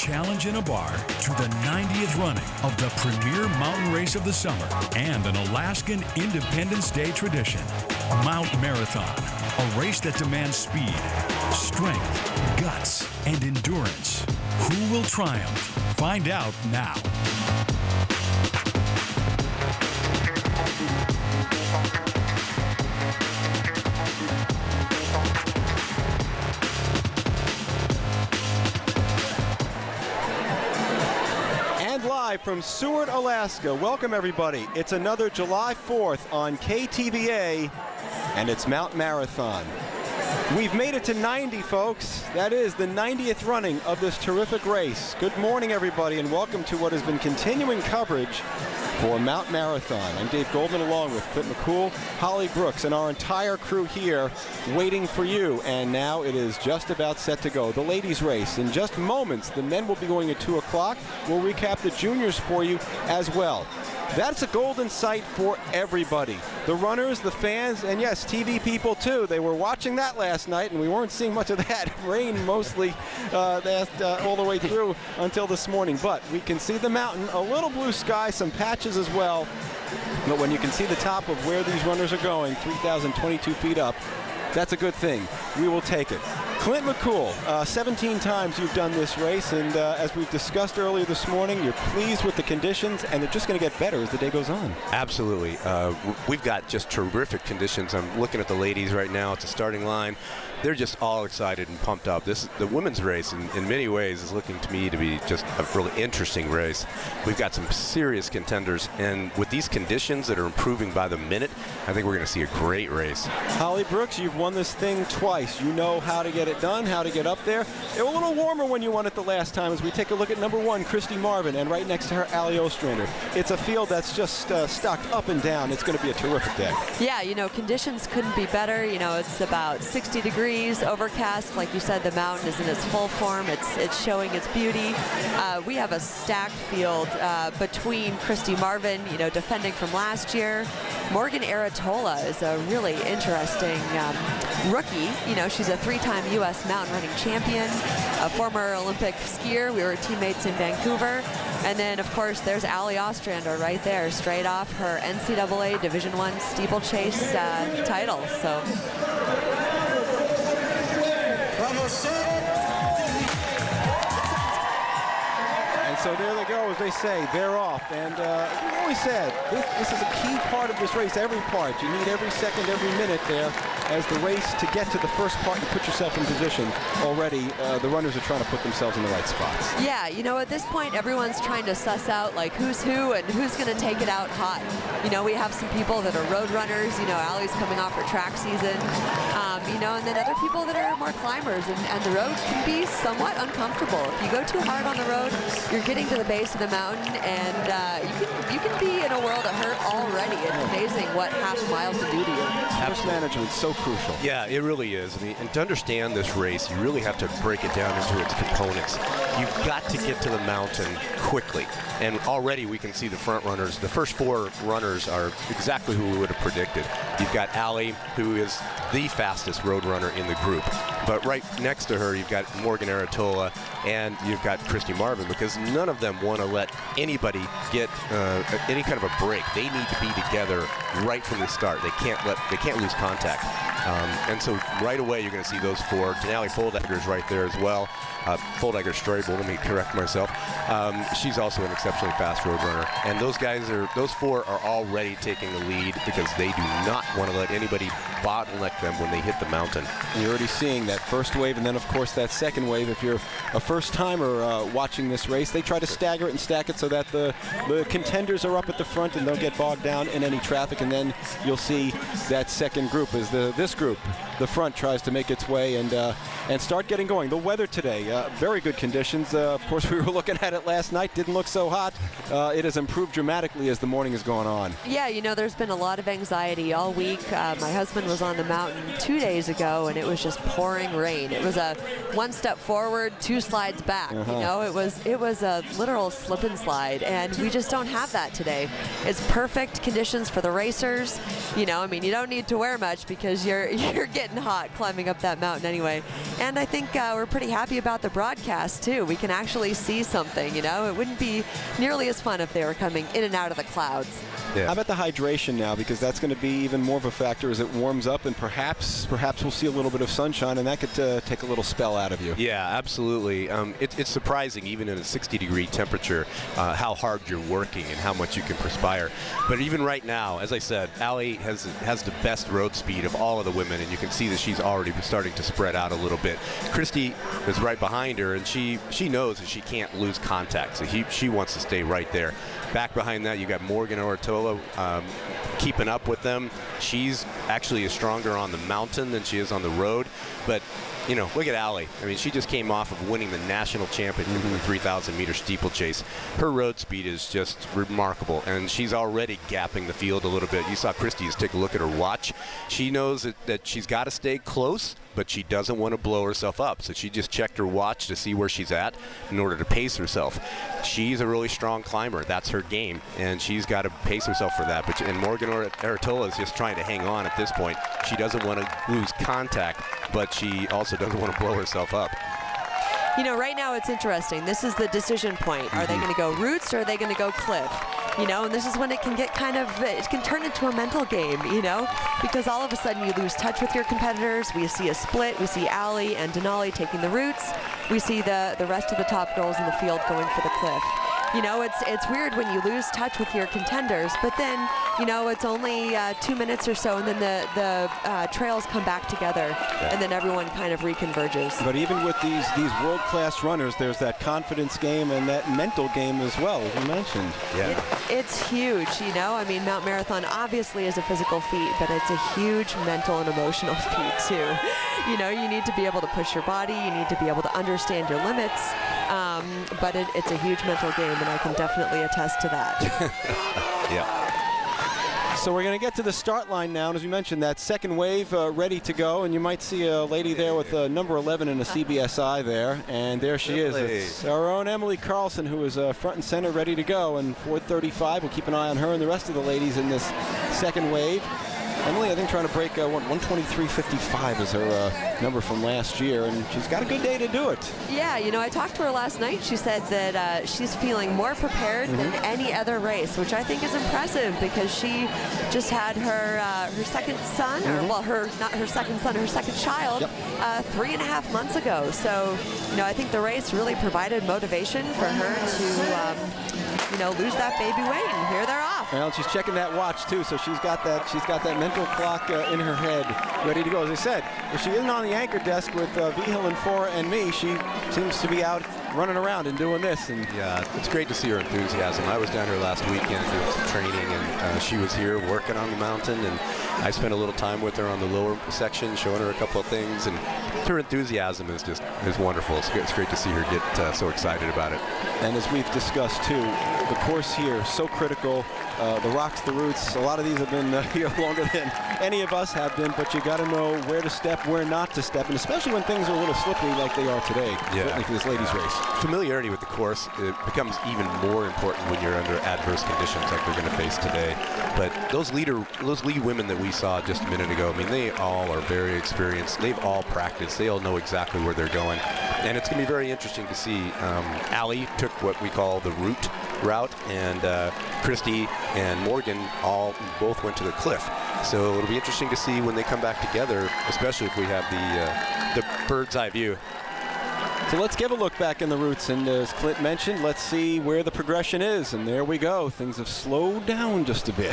challenge in a bar to the 90th running of the premier mountain race of the summer and an Alaskan Independence Day tradition. Mount Marathon, a race that demands speed, strength, guts, and endurance. Who will triumph? Find out now. Live from Seward, Alaska. Welcome, everybody. It's another July 4th on KTVA, and it's Mount Marathon. We've made it to 90, folks. That is the 90th running of this terrific race. Good morning, everybody, and welcome to what has been continuing coverage for Mount Marathon. I'm Dave Goldman, along with Clint McCool, Holly Brooks, and our entire crew here waiting for you. And now it is just about set to go. The ladies' race. In just moments, the men will be going at 2 o'clock. We'll recap the juniors for you as well. That's a golden sight for everybody. The runners, the fans, and yes, TV people too. They were watching that last night, and we weren't seeing much of that. Rain mostly all the way through until this morning. But we can see the mountain, a little blue sky, some patches as well. But when you can see the top of where these runners are going, 3,022 feet up, that's a good thing. We will take it. Clint McCool, 17 times you've done this race, and as we've discussed earlier this morning, you're pleased with the conditions, and they're just going to get better as the day goes on. Absolutely. We've got just terrific conditions. I'm looking at the ladies right now at the starting line. They're just all excited and pumped up. The women's race, in many ways, is looking to me to be just a really interesting race. We've got some serious contenders, and with these conditions that are improving by the minute, I think we're going to see a great race. Holly Brooks, you've won this thing twice. You know how to get it done, how to get up there. It was a little warmer when you won it the last time as we take a look at number 1, Kristi Marvin, and right next to her, Allie Ostrander. It's a field that's just stocked up and down. It's going to be a terrific day. Yeah, conditions couldn't be better. It's about 60 degrees, overcast. Like you said, the mountain is in its full form. It's showing its beauty. We have a stacked field between Kristi Marvin, defending from last year. Morgan Aratola is a really interesting rookie. She's a 3-time U.S. mountain running champion, a former Olympic skier. We were teammates in Vancouver. And then, of course, there's Allie Ostrander right there, straight off her NCAA Division I steeplechase title. So. And so there they go, as they say, they're off. And we always said, this is a key part of this race, every part. You need every second, every minute there as the race to get to the first part and put yourself in position. Already, the runners are trying to put themselves in the right spots. Yeah, at this point, everyone's trying to suss out, who's who and who's going to take it out hot. We have some people that are road runners. Allie's coming off her track season. And then other people that are more climbers, and the road can be somewhat uncomfortable. If you go too hard on the road, you're getting to the base of the mountain, and you can be in a world of hurt already. It's amazing what half a mile can do to you. Course management is so crucial. Yeah, it really is. And to understand this race, you really have to break it down into its components. You've got to get to the mountain quickly. And already we can see the front runners. The first 4 runners are exactly who we would have predicted. You've got Allie, who is the fastest road runner in the group. But right next to her, you've got Morgan Aratola, and you've got Kristi Marvin, because none of them want to let anybody get any kind of a break. They need to be together right from the start. They can't lose contact. And so right away, you're going to see those 4. Denali Foldegger's right there as well. Foldegger-Strobel, let me correct myself. She's also an exceptionally fast road runner. And those 4 are already taking the lead because they do not want to let anybody bottleneck them when they hit the mountain. You're already seeing that first wave, and then of course that second wave. If you're a first-timer watching this race, they try to stagger it and stack it so that the contenders are up at the front and don't get bogged down in any traffic. And then you'll see that second group as this group, the front, tries to make its way and start getting going. The weather today, very good conditions. Of course, we were looking at it last night. Didn't look so hot. It has improved dramatically as the morning has gone on. Yeah, there's been a lot of anxiety all week. My husband was on the mountain 2 days ago, and it was just pouring rain. It was a 1 step forward, 2 slides back. It was a literal slip and slide, and we just don't have that today. It's perfect conditions for the racers. You don't need to wear much because you're getting getting hot climbing up that mountain anyway. And I think we're pretty happy about the broadcast, too. We can actually see something, you know? It wouldn't be nearly as fun if they were coming in and out of the clouds. Yeah. How about the hydration now? Because that's going to be even more of a factor as it warms up, and perhaps we'll see a little bit of sunshine, and that could take a little spell out of you. Yeah, absolutely. It's surprising, even in a 60-degree temperature, how hard you're working and how much you can perspire. But even right now, as I said, Allie has the best road speed of all of the women, and you can see that she's already starting to spread out a little bit. Kristi is right behind her, and she knows that she can't lose contact, so she wants to stay right there. Back behind that, you got Morgan Ortola keeping up with them. She's actually stronger on the mountain than she is on the road, but you know, look at Allie. I mean, she just came off of winning the national championship in the 3,000-meter steeplechase. Her road speed is just remarkable, and she's already gapping the field a little bit. You saw Kristi just take a look at her watch. She knows that she's got to stay close, but she doesn't want to blow herself up. So she just checked her watch to see where she's at in order to pace herself. She's a really strong climber. That's her game, and she's got to pace herself for that. And Morgan Ortola is just trying to hang on at this point. She doesn't want to lose contact, but she also doesn't want to blow herself up. You know, right now it's interesting. This is the decision point. Are they going to go roots or are they going to go cliff? You know, and this is when it can get it can turn into a mental game, you know, because all of a sudden you lose touch with your competitors. We see a split. We see Allie and Denali taking the roots. We see the rest of the top girls in the field going for the cliff. You know, it's weird when you lose touch with your contenders, but then, you know, it's only 2 minutes or so, and then the trails come back together, and then everyone kind of reconverges. But even with these world-class runners, there's that confidence game and that mental game as well, as you mentioned. Yeah. It's huge, you know. I mean, Mount Marathon obviously is a physical feat, but it's a huge mental and emotional feat, too. You know, you need to be able to push your body. You need to be able to understand your limits. But it's a huge mental game, and I can definitely attest to that. Yeah. So we're going to get to the start line now, and as you mentioned, that second wave ready to go, and you might see a lady there with number 11 in a CBSI there, and there she is. It's our own Emily Carlson, who is front and center, ready to go, and 4:35. We'll keep an eye on her and the rest of the ladies in this second wave. Emily, I think, trying to break 123.55 is her number from last year, and she's got a good day to do it. Yeah, you know, I talked to her last night. She said that she's feeling more prepared than any other race, which I think is impressive because she just had her second son, or well, not her second son, her second child, 3.5 months ago. So, you know, I think the race really provided motivation for her to you know, lose that baby weight, and here they're off. Well, she's checking that watch too, so she's got that mental clock in her head, ready to go. As I said, if she isn't on the anchor desk with Vigil and Fora and me, she seems to be out running around and doing this. And yeah, it's great to see her enthusiasm. I was down here last weekend doing some training, and she was here working on the mountain, and I spent a little time with her on the lower section, showing her a couple of things, and her enthusiasm is wonderful. It's great to see her get so excited about it. And as we've discussed too, the course here so critical. The rocks, the roots, a lot of these have been here longer than any of us have been, but you got to know where to step, where not to step, and especially when things are a little slippery like they are today, certainly for this ladies race. Familiarity with the course, it becomes even more important when you're under adverse conditions like we're going to face today. But those lead women that we saw just a minute ago, I mean, they all are very experienced. They've all practiced. They all know exactly where they're going. And it's going to be very interesting to see. Allie took what we call the route, and Kristi and Morgan both went to the cliff. So it'll be interesting to see when they come back together, especially if we have the bird's eye view. So let's give a look back in the roots, and as Clint mentioned, let's see where the progression is. And there we go. Things have slowed down just a bit.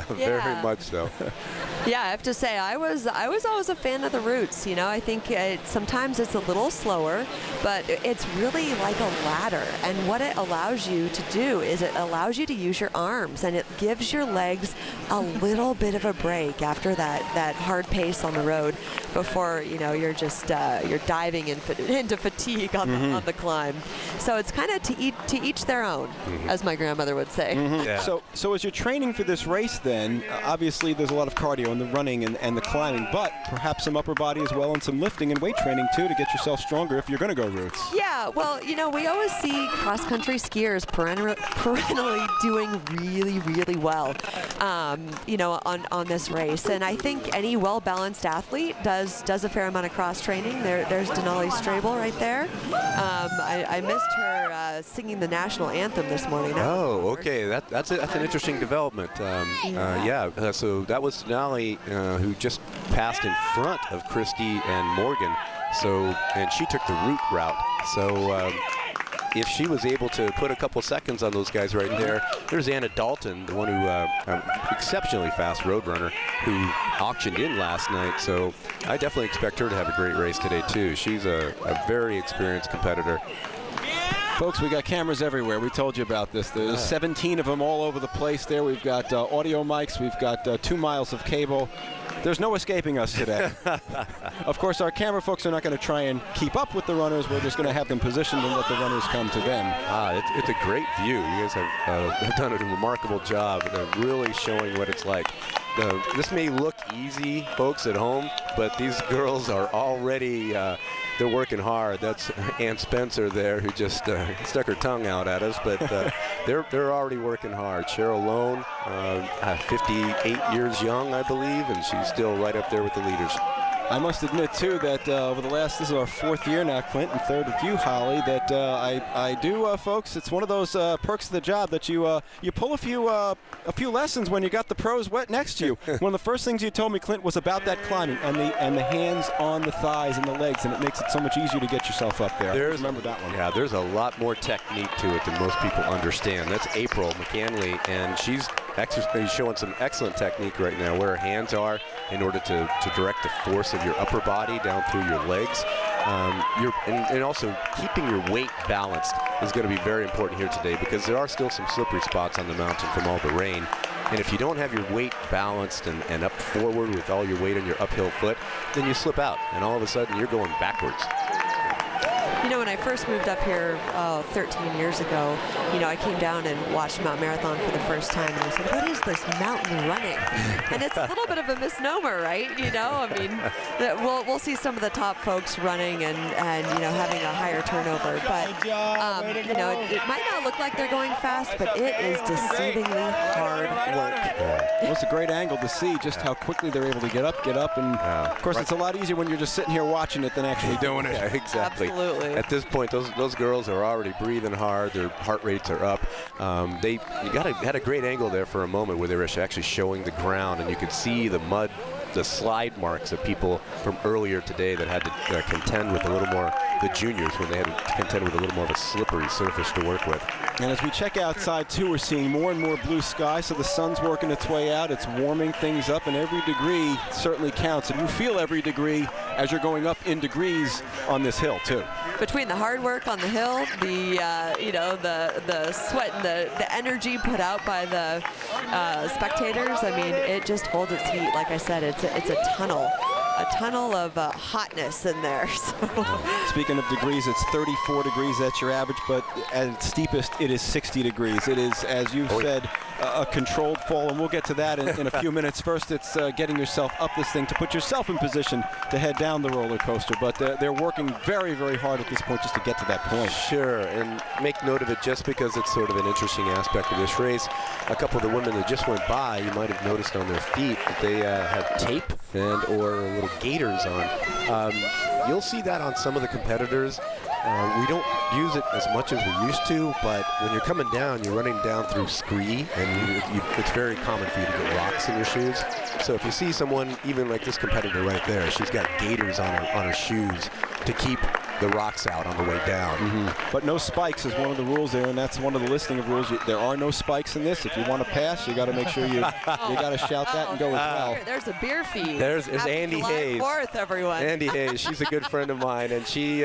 Very much so. Yeah, I have to say, I was always a fan of the roots. You know, I think sometimes it's a little slower, but it's really like a ladder. And what it allows you to do is it allows you to use your arms, and it gives your legs a little bit of a break after that hard pace on the road before, you know, you're just you're diving into fatigue. fatigue on the climb. So it's kind of to each their own, as my grandmother would say. Yeah. So as you're training for this race then, obviously there's a lot of cardio in the running and the climbing, but perhaps some upper body as well and some lifting and weight training too to get yourself stronger if you're going to go routes. Yeah, well, you know, we always see cross-country skiers perennially doing really, really well, you know, on this race. And I think any well-balanced athlete does a fair amount of cross-training. There's Denali Strabel right there. I missed her singing the national anthem this morning. Oh, okay. That's an interesting development. So that was Denali who just passed in front of Kristi and Morgan. And she took the route. So if she was able to put a couple seconds on those guys right there, there's Anna Dalton, the one who exceptionally fast road runner who auctioned in last night. So I definitely expect her to have a great race today too. She's a very experienced competitor. Folks, we got cameras everywhere. We told you about this. There's 17 of them all over the place there. We've got audio mics. We've got 2 miles of cable. There's no escaping us today. Of course, our camera folks are not going to try and keep up with the runners. We're just going to have them positioned and let the runners come to them. It's a great view. You guys have done a remarkable job. They're really showing what it's like. This may look easy, folks, at home, but these girls are already they're working hard. That's Ann Spencer there who just stuck her tongue out at us, but they're already working hard. Cheryl Lone, 58 years young, I believe, and she's still right up there with the leaders. I must admit, too, that over the last, this is our 4th year now, Clint, and 3rd with you, Holly, that I do, folks, it's one of those perks of the job that you pull a few lessons when you got the pros wet next to you. One of the first things you told me, Clint, was about that climbing and the hands on the thighs and the legs, and it makes it so much easier to get yourself up there. I remember that one. Yeah, there's a lot more technique to it than most people understand. That's April McCanley, and she's showing some excellent technique right now where her hands are in order to direct the force of your upper body down through your legs. And also keeping your weight balanced is going to be very important here today because there are still some slippery spots on the mountain from all the rain. And if you don't have your weight balanced and up forward with all your weight on your uphill foot, then you slip out and all of a sudden you're going backwards. You know, when I first moved up here 13 years ago, you know, I came down and watched Mount Marathon for the first time, and I said, what is this mountain running? And it's a little bit of a misnomer, right? You know, I mean, we'll see some of the top folks running and you know, having a higher turnover, but, you know, it might not look like they're going fast, but it is deceivingly hard work. Well, it's a great angle to see just how quickly they're able to get up, and of course, it's a lot easier when you're just sitting here watching it than actually doing it. Yeah, exactly. Absolutely. At this point, those girls are already breathing hard. Their heart rates are up. Had a great angle there for a moment where they were actually showing the ground, and you could see the mud, the slide marks of people from earlier today that had to contend with a little more, the juniors, when they had to contend with a little more of a slippery surface to work with. And as we check outside, too, we're seeing more and more blue sky, so the sun's working its way out. It's warming things up, and every degree certainly counts. And you feel every degree as you're going up in degrees on this hill, too. Between the hard work on the hill, you know, the sweat and the energy put out by the spectators, I mean, it just holds its heat. Like I said, it's a tunnel of hotness in there. So. Speaking of degrees, it's 34 degrees, that's your average, but at its steepest, it is 60 degrees. It is, as you've said, a controlled fall, and we'll get to that in a few minutes. First, it's getting yourself up this thing to put yourself in position to head down the roller coaster, but they're working very, very hard at this point just to get to that point. Sure, and make note of it just because it's sort of an interesting aspect of this race. A couple of the women that just went by, you might have noticed on their feet that they have tape and or little gaiters on. You'll see that on some of the competitors. We don't use it as much as we used to, but when you're coming down, you're running down through scree, and it's very common for you to get rocks in your shoes. So if you see someone, even like this competitor right there, she's got gaiters on her shoes to keep the rocks out on the way down. But no spikes is one of the rules there, and that's one of the listing of rules. There are no spikes in this. If you want to pass, you got to make sure you got to shout that and go as well. There's a beer feed. There's Andy Hayes. July 4th, everyone. Andy Hayes, she's a good friend of mine, and she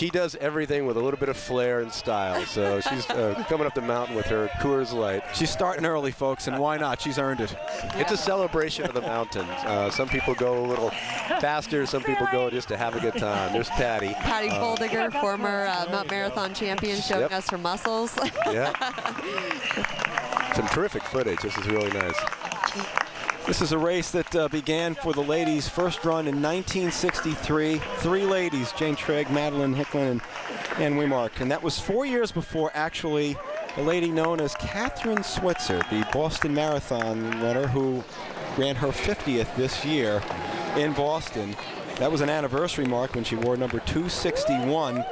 does everything with a little bit of flair and style. So she's coming up the mountain with her Coors Light. She's starting early, folks, and why not? She's earned it. It's a celebration of the mountains. Some people go a little faster. Some people go just to have a good time. There's Patty. Patty Kelly Boldiger, former Mount Marathon champion, showing us her muscles. Yeah. Some terrific footage. This is really nice. This is a race that began for the ladies, first run in 1963. 3 ladies, Jane Trigg, Madeline Hicklin, and Ann Wimark. And that was 4 years before actually a lady known as Catherine Switzer, the Boston Marathon runner who ran her 50th this year in Boston. That was an anniversary mark when she wore number 261.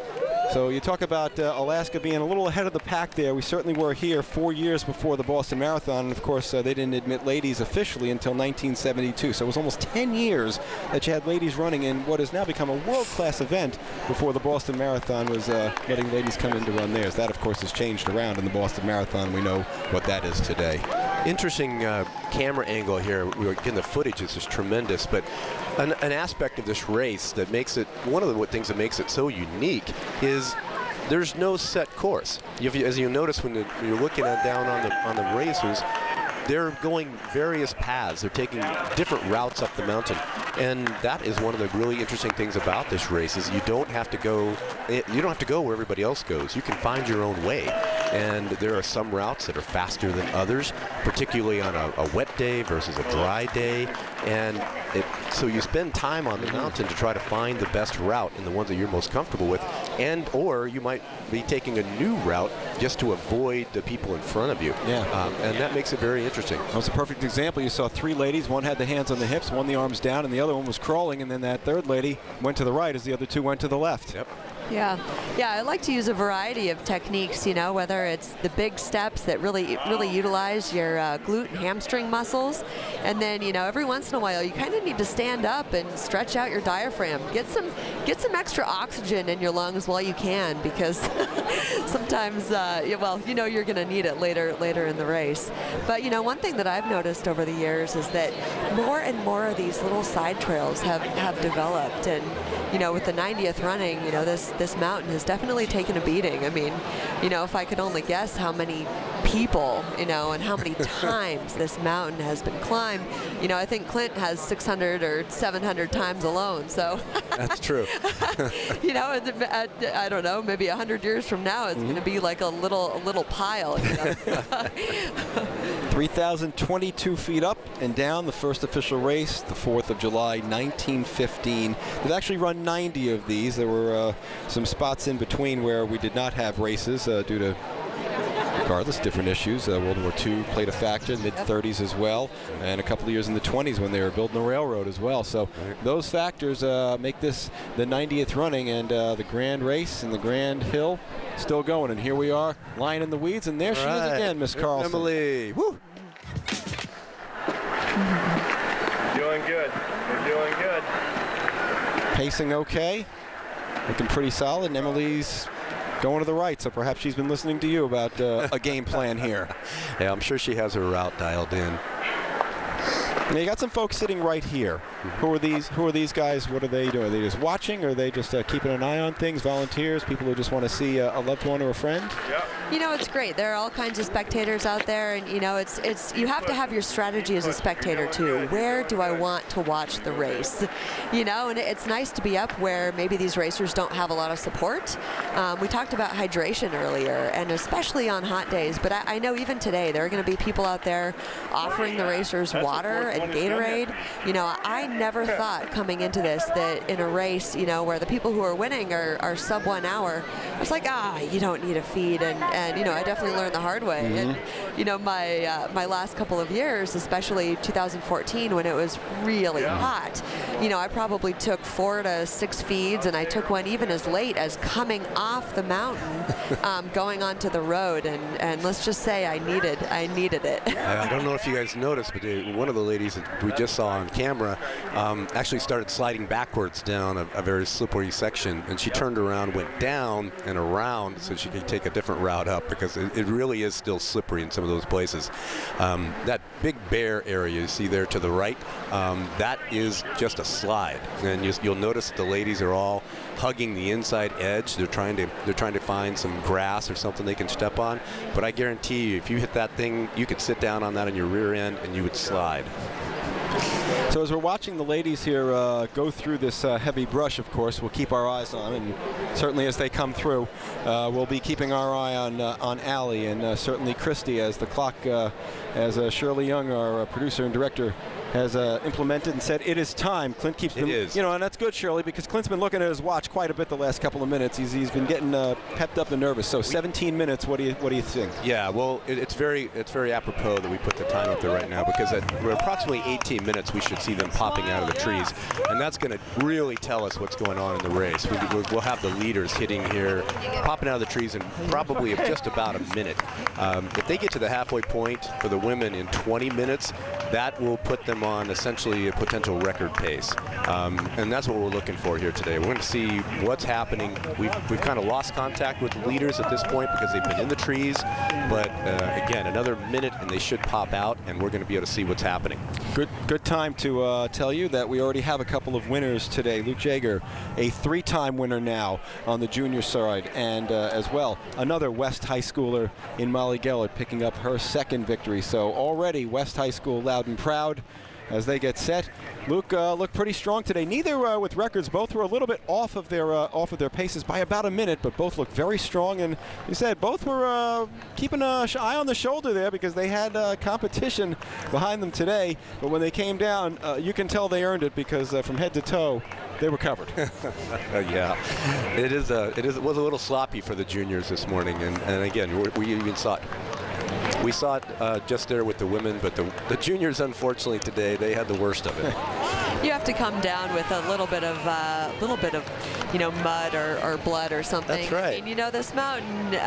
So you talk about Alaska being a little ahead of the pack there. We certainly were here 4 years before the Boston Marathon. And of course, they didn't admit ladies officially until 1972. So it was almost 10 years that you had ladies running in what has now become a world-class event before the Boston Marathon was letting ladies come in to run theirs. That, of course, has changed around in the Boston Marathon. We know what that is today. Interesting camera angle here. Again, the footage is just tremendous, but an aspect of this race that makes it, one of the things that makes it so unique is there's no set course. As you notice when you're looking down on the racers, they're going various paths. They're taking different routes up the mountain, and that is one of the really interesting things about this race is you don't have to go where everybody else goes. You can find your own way. And there are some routes that are faster than others, particularly on a wet day versus a dry day. And so you spend time on the mountain to try to find the best route and the ones that you're most comfortable with. Or you might be taking a new route just to avoid the people in front of you. Yeah. And that makes it very interesting. That was a perfect example. You saw 3 ladies. One had the hands on the hips, one the arms down, and the other one was crawling. And then that third lady went to the right as the other 2 went to the left. Yep. Yeah, I like to use a variety of techniques, you know, whether it's the big steps that really utilize your glute and hamstring muscles, and then, you know, every once in a while you kind of need to stand up and stretch out your diaphragm, get some extra oxygen in your lungs while you can, because sometimes, well, you know, you're going to need it later in the race. But, you know, one thing that I've noticed over the years is that more and more of these little side trails have developed, and, you know, with the 90th running, you know, this mountain has definitely taken a beating. I mean, you know, if I could only guess how many people, you know, and how many times this mountain has been climbed, you know, I think Clint has 600 or 700 times alone. So that's true. You know, I don't know, maybe 100 years from now, it's going to be like a little pile. You know? 3,022 feet up and down, the first official race, the 4th of July, 1915. They've actually run 90 of these. There were some spots in between where we did not have races due to, regardless, different issues. World War II played a factor, mid-30s as well, and a couple of years in the 20s when they were building the railroad as well. So those factors make this the 90th running, and the grand race and the grand hill still going. And here we are, lying in the weeds, and there she is again, Miss Carlson. Emily, woo! Doing good. We're doing good. Pacing okay, looking pretty solid, and Emily's going to the right, so perhaps she's been listening to you about a game plan here. Yeah, I'm sure she has her route dialed in. Now you got some folks sitting right here. Who are these guys? What are they doing? Are they just watching, or are they just keeping an eye on things? Volunteers, people who just want to see a loved one or a friend? Yep. You know, it's great. There are all kinds of spectators out there, and you know, it's you have to have your strategy as a spectator too. Where do I want to watch the race? You know, and it's nice to be up where maybe these racers don't have a lot of support. We talked about hydration earlier, and especially on hot days, but I know even today there are going to be people out there offering the racers water and Gatorade. You know, I never thought coming into this that in a race, you know, where the people who are winning are sub 1 hour, I was like, you don't need a feed, and you know, I definitely learned the hard way. And you know, my last couple of years, especially 2014 when it was really hot, you know, I probably took 4 to 6 feeds, and I took one even as late as coming off the mountain, going onto the road, and let's just say I needed it. I don't know if you guys noticed, but one of the ladies that we just saw on camera actually started sliding backwards down a very slippery section, and she turned around, went down and around so she could take a different route up, because it really is still slippery in some of those places. That big bare area you see there to the right, that is just a slide, and you'll notice the ladies are all hugging the inside edge. They're trying to find some grass or something they can step on, but I guarantee you, if you hit that thing, you could sit down on that on your rear end and you would slide. So as we're watching the ladies here go through this heavy brush, of course, we'll keep our eyes on, and certainly as they come through, we'll be keeping our eye on Allie and certainly Kristi as the clock, as Shirley Young, our producer and director, has implemented and said it is time. Clint keeps been, and that's good, Shirley, because Clint's been looking at his watch quite a bit the last couple of minutes. He's been getting pepped up and nervous. So 17 minutes. What do you think? Yeah, well, it's very apropos that we put the time up there right now, because at approximately 18 minutes we should see them popping out of the trees, and that's going to really tell us what's going on in the race. We'll have the leaders hitting here, popping out of the trees in probably just about a minute. If they get to the halfway point for the women in 20 minutes, that will put them on essentially a potential record pace, and that's what we're looking for here today. We're going to see what's happening. We've kind of lost contact with the leaders at this point because they've been in the trees, but again, another minute and they should pop out, and we're going to be able to see what's happening. Good time to tell you that we already have a couple of winners today. Luke Jaeger, a 3-time winner now on the junior side, and as well another West High Schooler in Molly Gellert picking up her second victory. So already West High School loud and proud as they get set. Luke looked pretty strong today. Neither with records. Both were a little bit off of their paces by about a minute, but both looked very strong. And you said both were keeping an eye on the shoulder there because they had competition behind them today. But when they came down, you can tell they earned it because from head to toe, they were covered. Yeah, it was a little sloppy for the juniors this morning, and again, we even saw it. We saw it just there with the women, but the juniors, unfortunately, today they had the worst of it. You have to come down with a little bit of mud or blood or something. That's right. I mean, this mountain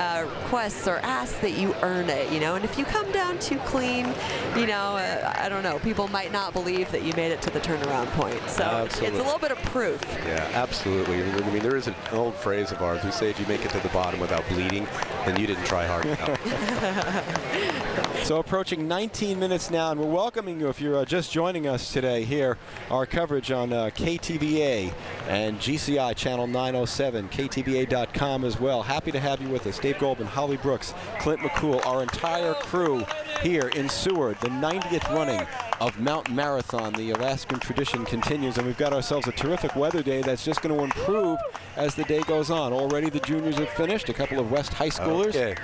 quests are asked that you earn it, and if you come down too clean, I don't know, people might not believe that you made it to the turnaround point. So absolutely. It's a little bit of proof. Yeah, absolutely. I mean, there is an old phrase of ours. We say if you make it to the bottom without bleeding, then you didn't try hard enough. So approaching 19 minutes now, and we're welcoming you if you're just joining us today here. Our coverage on KTVA and GCI Channel 907, KTVA.com as well. Happy to have you with us. Dave Goldman, Holly Brooks, Clint McCool, our entire crew here in Seward. The 90th running of Mountain Marathon. The Alaskan tradition continues, and we've got ourselves a terrific weather day that's just going to improve as the day goes on. Already the juniors have finished. A couple of West High Schoolers. Okay.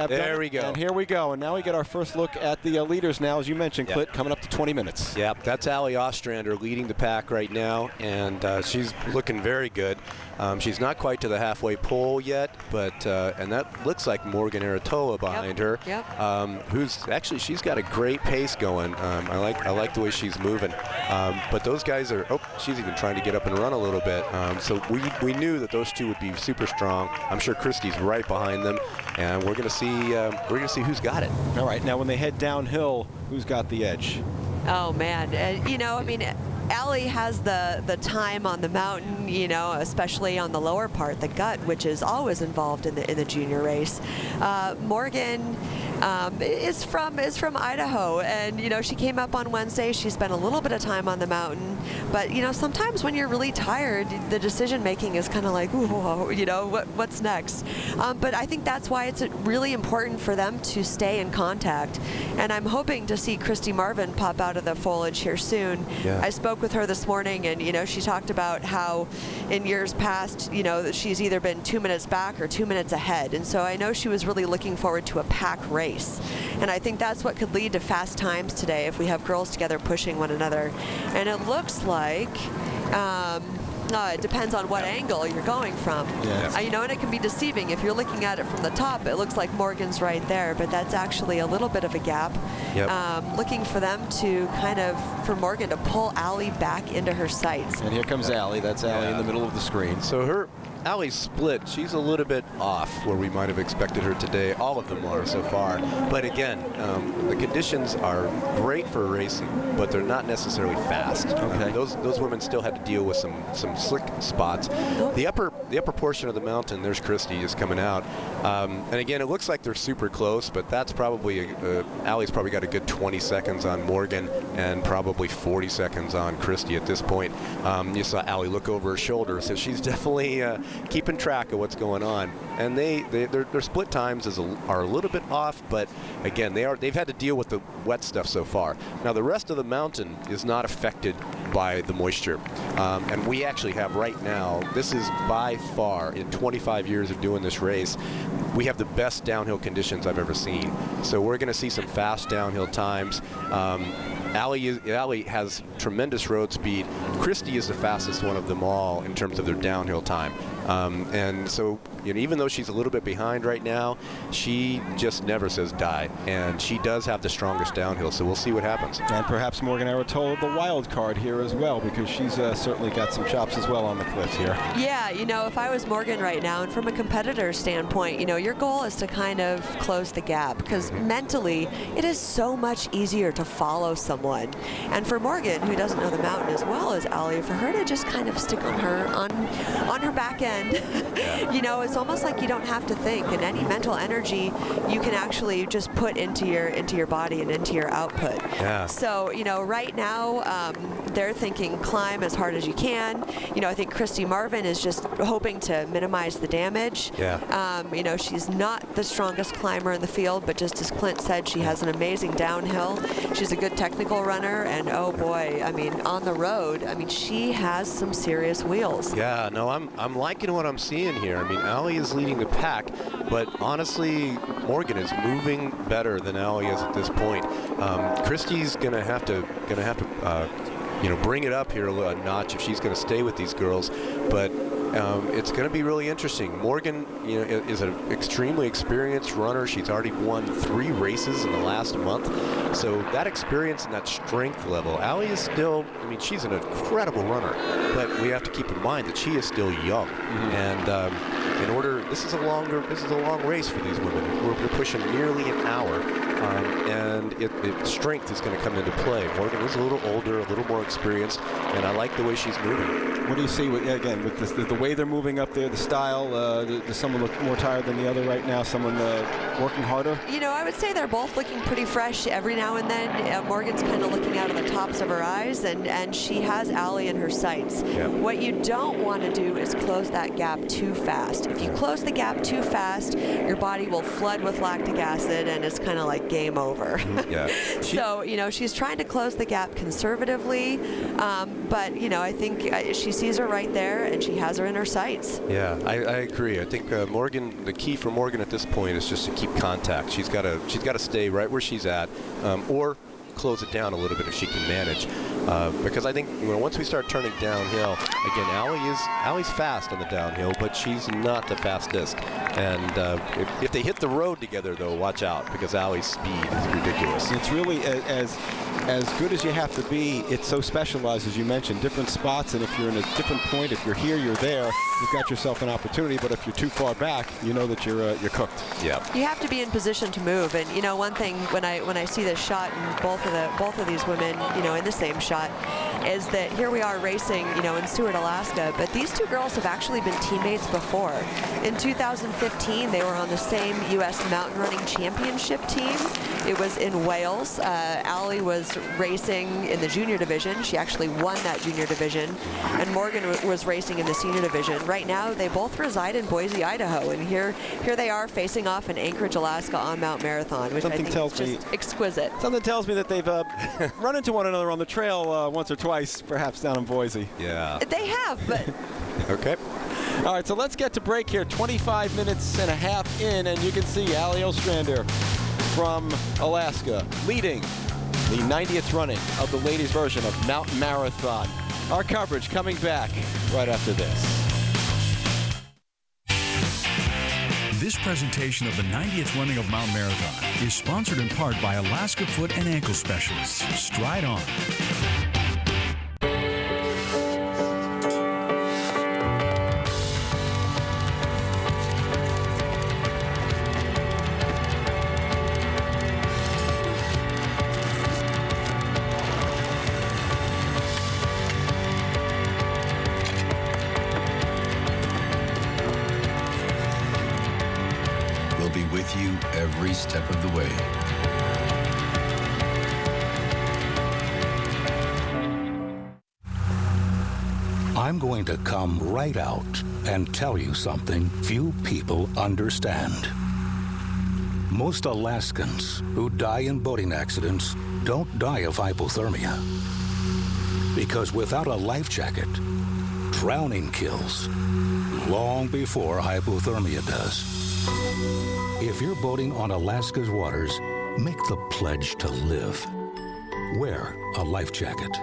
There we go. And here we go. And now we get our first look at the leaders now, as you mentioned, Clint, coming up to 20 minutes. Yep, that's Allie Ostrander leading the pack right now, and she's looking very good. She's not quite to the halfway pole yet, but and that looks like Morgan Aratoa behind her. Yep. Who's actually, she's got a great pace going. I like the way she's moving. But those guys are. Oh, she's even trying to get up and run a little bit. So we knew that those two would be super strong. I'm sure Kristi's right behind them, and we're gonna see who's got it. All right. Now when they head downhill, who's got the edge? Oh man, Allie has the time on the mountain, especially on the lower part, the gut, which is always involved in the junior race. Morgan is from Idaho, and she came up on Wednesday. She spent a little bit of time on the mountain, but sometimes when you're really tired, the decision making is kind of like, whoa, what's next? But I think that's why it's really important for them to stay in contact, and I'm hoping to see Kristi Marvin pop out of the foliage here soon. Yeah. I spoke with her this morning, and she talked about how in years past, she's either been 2 minutes back or 2 minutes ahead, and so I know she was really looking forward to a pack race, and I think that's what could lead to fast times today if we have girls together pushing one another. And it looks like it depends on what angle you're going from. Yeah. And it can be deceiving. If you're looking at it from the top, it looks like Morgan's right there, but that's actually a little bit of a gap. Yep. Looking for them to for Morgan to pull Allie back into her sights. And here comes Allie. That's Allie in the middle of the screen. So Allie's split. She's a little bit off where we might have expected her today. All of them are so far. But again, the conditions are great for racing, but they're not necessarily fast. Okay. Those women still had to deal with some slick spots. The upper portion of the mountain, there's Kristi is coming out. And again, it looks like they're super close, but that's probably, Allie's probably got a good 20 seconds on Morgan and probably 40 seconds on Kristi at this point. You saw Allie look over her shoulder, so she's definitely keeping track of what's going on. And their split times are a little bit off, but again, they've had to deal with the wet stuff so far. Now, the rest of the mountain is not affected by the moisture. And we actually have right now, this is by far, in 25 years of doing this race, we have the best downhill conditions I've ever seen. So we're going to see some fast downhill times. Allie has tremendous road speed. Kristi is the fastest one of them all in terms of their downhill time. And so, even though she's a little bit behind right now, she just never says die. And she does have the strongest downhill, so we'll see what happens. And perhaps Morgan Aratola, the wild card here as well, because she's certainly got some chops as well on the cliffs here. Yeah, if I was Morgan right now, and from a competitor standpoint, your goal is to kind of close the gap, because mentally, it is so much easier to follow someone. And for Morgan, who doesn't know the mountain as well as Allie, for her to just kind of stick on her back end, it's almost like you don't have to think, and any mental energy you can actually just put into your body and into your output. Yeah. So, right now, they're thinking climb as hard as you can. I think Kristi Marvin is just hoping to minimize the damage. Yeah. She's not the strongest climber in the field, but just as Clint said, she has an amazing downhill. She's a good technical runner, and oh boy, on the road, she has some serious wheels. Yeah, no, I'm liking what I'm seeing here. Allie is leading the pack, but honestly, Morgan is moving better than Allie is at this point. Kristi's gonna have to bring it up here a notch if she's going to stay with these girls, but it's going to be really interesting. Morgan, is an extremely experienced runner. She's already won 3 races in the last month, so that experience and that strength level. Allie is still, she's an incredible runner, but we have to keep in mind that she is still young, and this is a long race for these women. We're pushing nearly an hour, and strength is going to come into play. Morgan is a little older, a little more experienced, and I like the way she's moving. What do you see, with the way they're moving up there, the style? Does someone look more tired than the other right now? Someone working harder? I would say they're both looking pretty fresh every now and then. Morgan's kind of looking out of the tops of her eyes, and she has Allie in her sights. Yeah. What you don't want to do is close that gap too fast. If you close the gap too fast, your body will flood with lactic acid, and it's kind of like game over. Yeah. So, she's trying to close the gap conservatively, but, I think she sees her right there, and she has her in her sights. Yeah, I agree. I think Morgan, the key for Morgan at this point is just to keep contact. She's got to stay right where she's at, or close it down a little bit if she can manage. Because I think once we start turning downhill, again, Allie's fast on the downhill, but she's not the fastest. And if they hit the road together, though, watch out, because Allie's speed is ridiculous. It's really as good as you have to be. It's so specialized, as you mentioned, different spots, and if you're in a different point, if you're here, you're there, you've got yourself an opportunity. But if you're too far back, you know that you're cooked. Yeah. You have to be in position to move, and one thing when I see this shot and both of these women, in the same shot, is that here we are racing, in Seward, Alaska, but these two girls have actually been teammates before. In 2015, they were on the same U.S. mountain running championship team. It was in Wales. Allie was racing in the junior division. She actually won that junior division, and Morgan was racing in the senior division. Right now, they both reside in Boise, Idaho, and here they are facing off in Anchorage, Alaska on Mount Marathon, which I think is just exquisite. Something tells me that they've run into one another on the trail once or twice, perhaps down in Boise. Yeah. They have, but... Okay. All right, so let's get to break here. 25 minutes and a half in, and you can see Allie Ostrander from Alaska leading the 90th running of the ladies' version of Mountain Marathon. Our coverage coming back right after this. This presentation of the 90th running of Mount Marathon is sponsored in part by Alaska Foot and Ankle Specialists. Stride on. be with you every step of the way. I'm going to come right out and tell you something few people understand. Most Alaskans who die in boating accidents don't die of hypothermia. Because without a life jacket, drowning kills long before hypothermia does. If you're boating on Alaska's waters, make the pledge to live. Wear a life jacket.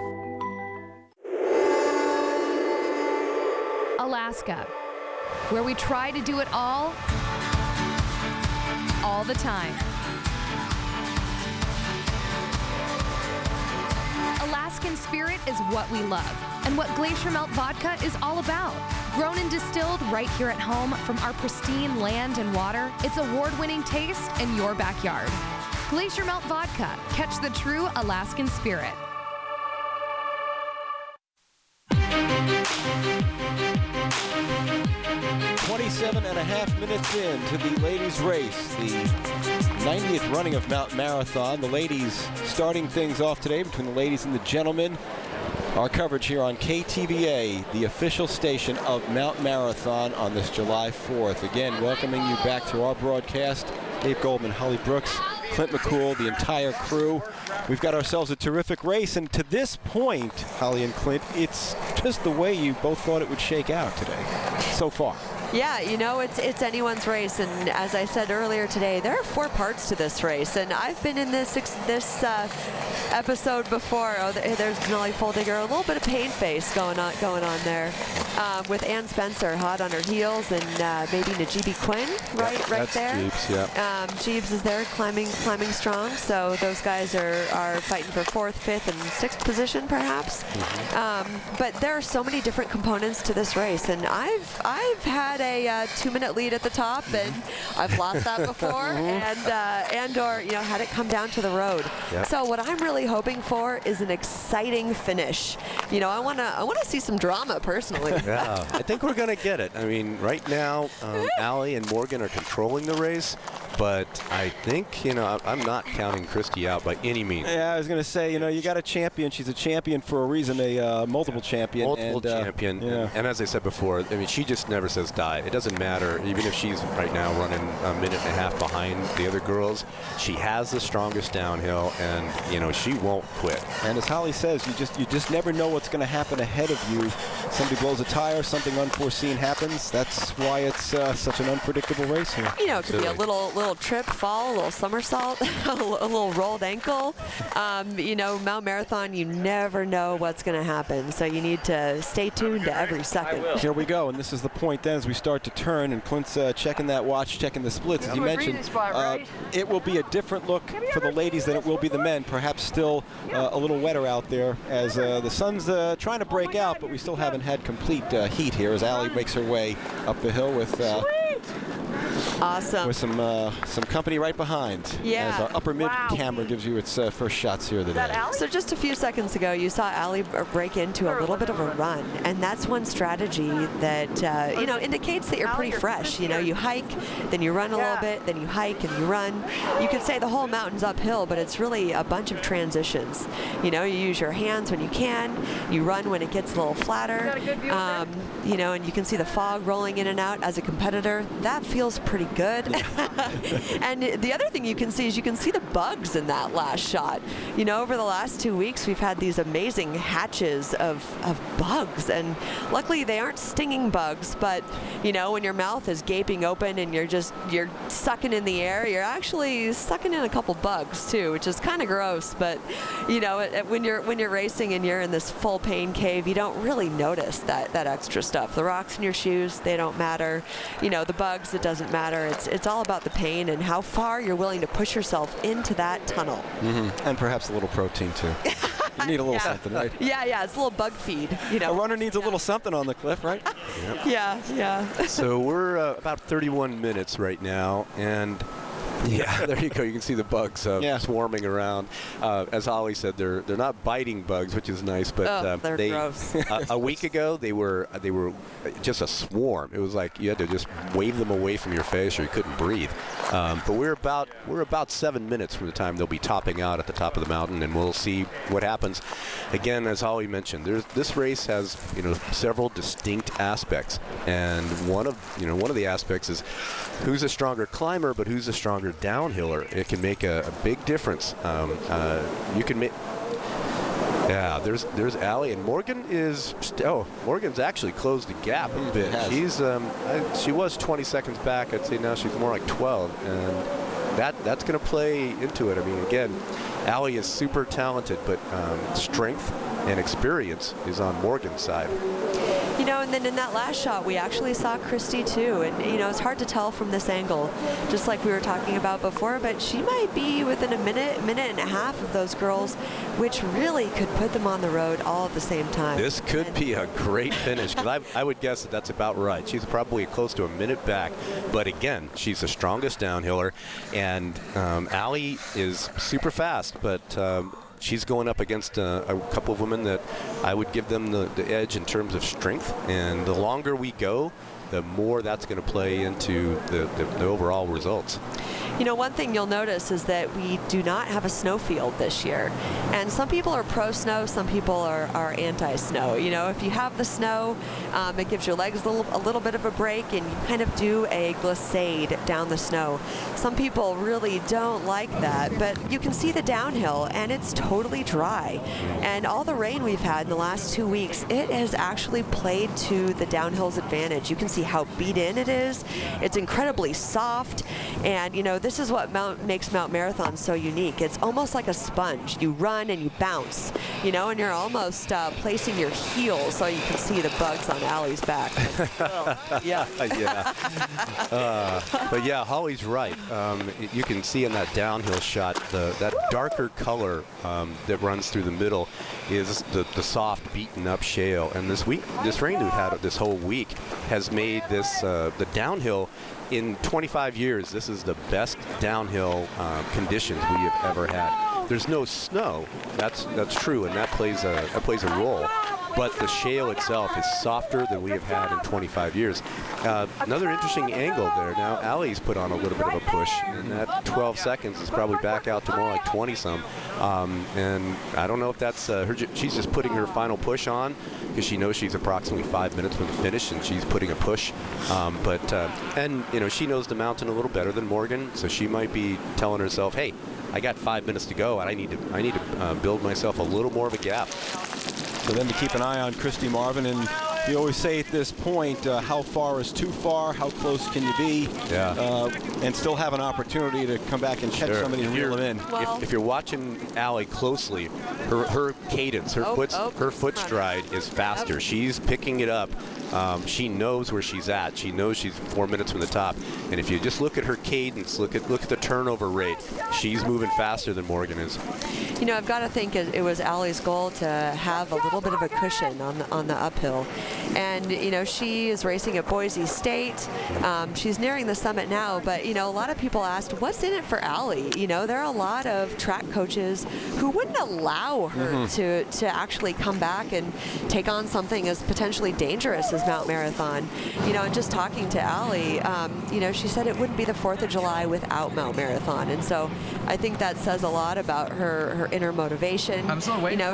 Alaska, where we try to do it all the time. Alaskan spirit is what we love and what Glacier Melt Vodka is all about. Grown and distilled right here at home from our pristine land and water, it's award-winning taste in your backyard. Glacier Melt Vodka. Catch the true Alaskan spirit. And a half minutes into the ladies' race, the 90th running of Mount Marathon. The ladies starting things off today between the ladies and the gentlemen. Our coverage here on KTVA, the official station of Mount Marathon on this July 4th. Again, welcoming you back to our broadcast. Dave Goldman, Holly Brooks, Clint McCool, the entire crew. We've got ourselves a terrific race, and to this point, Holly and Clint, it's just the way you both thought it would shake out today, so far. Yeah, you know, it's anyone's race, and as I said earlier today, there are 4 parts to this race, and I've been in this episode before. Oh, there's Denali Foldiger, a little bit of pain face going on there, with Ann Spencer hot on her heels, and maybe Najeebe Quinn right there. Jeebs, yeah. Jeebs is there climbing strong, so those guys are fighting for 4th, 5th, and 6th position perhaps. But there are so many different components to this race, and I've had a 2-minute lead at the top, and I've lost that before, and or you know, had it come down to the road. Yep. So what I'm really hoping for is an exciting finish. You know, I want to see some drama personally. Yeah, I think we're going to get it. I mean, right now, Allie and Morgan are controlling the race, but I think, you know, I'm not counting Kristi out by any means. Yeah, I was going to say, you know, you got a champion. She's a champion for a reason, a multiple champion. Multiple champion. Yeah. And as I said before, I mean, she just never says die. It doesn't matter, even if she's right now running a minute and a half behind the other girls. She has the strongest downhill, and, you know, she won't quit. And as Holly says, you just never know what's going to happen ahead of you. Somebody blows a tire, something unforeseen happens. That's why it's such an unpredictable race here. You know, it could be a little trip, fall, a little somersault, a little rolled ankle. You know, Mount Marathon, you never know what's going to happen, so you need to stay tuned to every second. Here we go, and this is the point then as we start to turn, and Clint's checking that watch, checking the splits. As you mentioned, it will be a different look for the ladies than it will be the men. Perhaps still a little wetter out there as the sun's trying to break out, but we still haven't had complete heat here as Allie makes her way up the hill with awesome. With some company right behind. Yeah. As our upper mid camera gives you its first shots here of the day. So just a few seconds ago, you saw Allie break into a little bit of a run, and that's one strategy that you know, indicates that you're pretty fresh. You know, you hike, then you run a little bit, then you hike and you run. You could say the whole mountain's uphill, but it's really a bunch of transitions. You know, you use your hands when you can, you run when it gets a little flatter. You know, and you can see the fog rolling in and out. As a competitor, that feels pretty good. And the other thing you can see is you can see the bugs in that last shot. You know, over the last 2 weeks, we've had these amazing hatches of bugs, and luckily they aren't stinging bugs, but you know, when your mouth is gaping open and you're sucking in the air, you're actually sucking in a couple bugs too, which is kind of gross. But you know, when you're racing and you're in this full pain cave, you don't really notice that extra stuff. The rocks in your shoes, they don't matter. You know, the bugs, it doesn't matter. It's all about the pain and how far you're willing to push yourself into that tunnel. And perhaps a little protein too. You need a little something, right? Yeah, it's a little bug feed. You know, a runner needs a little something on the cliff, right? Yeah. So we're about 31 minutes right now, and Yeah, there you go. You can see the bugs swarming around. As Holly said, they're not biting bugs, which is nice, but they're gross. A week ago they were just a swarm. It was like you had to just wave them away from your face or you couldn't breathe. But we're about 7 minutes from the time they'll be topping out at the top of the mountain, and we'll see what happens. Again, as Holly mentioned, this race has several distinct aspects, and one of the aspects is who's a stronger climber, but who's a stronger downhiller. It can make a big difference. You can make. Yeah, there's Allie, and Morgan is. Morgan's actually closed the gap a bit. She was 20 seconds back. I'd say now she's more like 12, and that's going to play into it. I mean, again, Allie is super talented, but strength and experience is on Morgan's side. And then in that last shot, we actually saw Kristi too. And, it's hard to tell from this angle, just like we were talking about before, but she might be within a minute and a half of those girls, which really could put them on the road all at the same time. This could be a great finish, because I would guess that's about right. She's probably close to a minute back, but again, she's the strongest downhiller, and Allie is super fast, but she's going up against a couple of women that I would give them the edge in terms of strength. And the longer we go, the more that's going to play into the overall results. One thing you'll notice is that we do not have a snow field this year. And some people are pro-snow, some people are anti-snow. If you have the snow, it gives your legs a little bit of a break, and you kind of do a glissade down the snow. Some people really don't like that, but you can see the downhill, and it's totally dry. And all the rain we've had in the last 2 weeks, it has actually played to the downhill's advantage. You can see how beat in it is. It's incredibly soft, and this is what makes Mount Marathon so unique. It's almost like a sponge. You run and you bounce, and you're almost placing your heels so you can see the bugs on Allie's back. Yeah. But yeah, Holly's right. You can see in that downhill shot that darker color that runs through the middle is the soft, beaten up shale. And this rain we've had this whole week has made this the downhill. In 25 years, this is the best downhill conditions we have ever had. There's no snow, that's true, and that plays a role. But the shale itself is softer than we have had in 25 years. Another interesting angle there. Now, Allie's put on a little bit of a push, and that 12 seconds is probably back out to more like 20-some. And I don't know if that's she's just putting her final push on, because she knows she's approximately 5 minutes from the finish, and she's putting a push. And she knows the mountain a little better than Morgan, so she might be telling herself, hey, I got 5 minutes to go, and I need to build myself a little more of a gap. So then to keep an eye on Kristi Marvin, and you always say at this point, how far is too far? How close can you be? Yeah. And still have an opportunity to come back and catch somebody and reel them in. Well, if you're watching Allie closely, her cadence, her foot stride is faster. Yep. She's picking it up. She knows where she's at. She knows she's 4 minutes from the top. And if you just look at her cadence, look at the turnover rate, she's moving faster than Morgan is. I've got to think it was Allie's goal to have a little bit of a cushion on the uphill. And, she is racing at Boise State. She's nearing the summit now, but, a lot of people asked, what's in it for Allie? There are a lot of track coaches who wouldn't allow her to actually come back and take on something as potentially dangerous as Mount Marathon. And just talking to Allie, she said it wouldn't be the 4th of July without Mount Marathon. And so I think that says a lot about her inner motivation.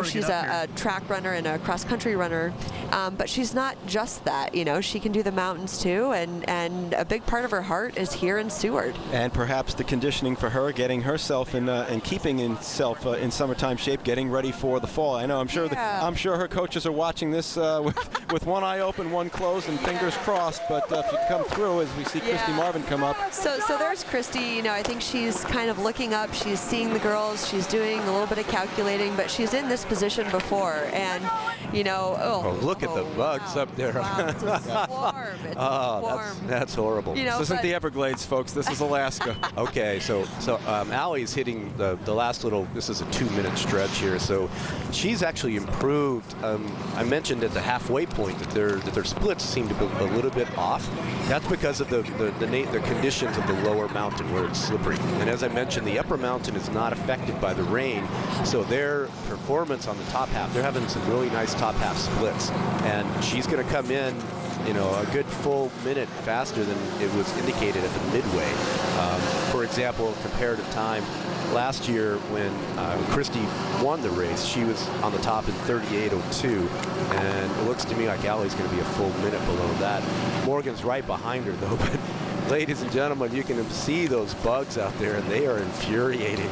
She's a track runner and a cross-country runner, but she's not just that. She can do the mountains too, and a big part of her heart is here in Seward. And perhaps the conditioning for her, getting herself and keeping herself in summertime shape, getting ready for the fall. I know. I'm sure her coaches are watching this with one eye open, one closed, and fingers crossed. But if you come through, as we see Kristi Marvin come up. So there's Kristi. I think she's kind of looking up. She's seeing the girls. She's doing a little bit of calculating, but she's in this position before. And look at the bugs up there. Wow, it's a swarm. It's Oh, warm. that's horrible. You know, This isn't but- the Everglades, folks. This is Alaska. Okay, so Allie's hitting the last little. This is a 2-minute stretch here, so she's actually improved. I mentioned at the halfway point that their splits seem to be a little bit off. That's because of the conditions of the lower mountain where it's slippery. And as I mentioned, the upper mountain is not affected by the rain, so their performance on the top half, they're having some really nice top half splits, and she's going to come in, you know, a good full minute faster than it was indicated at the midway. For example, comparative time, last year when Kristi won the race, she was on the top in 38:02, and it looks to me like Allie's going to be a full minute below that. Morgan's right behind her, though, but ladies and gentlemen, you can see those bugs out there, and they are infuriating.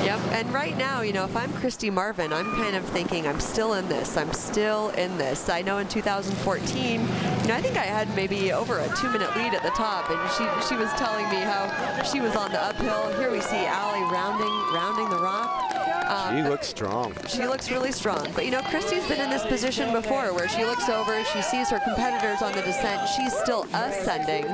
Yep, and right now, you know, if I'm Kristi Marvin, I'm kind of thinking I'm still in this. I'm still in this. I know in 2014, you know, I think I had maybe over a 2-minute lead at the top, and she was telling me how she was on the uphill. Here we see Allie rounding the rock. She looks strong. She looks really strong. But, you know, Kristi's been in this position before where she looks over, she sees her competitors on the descent. She's still ascending.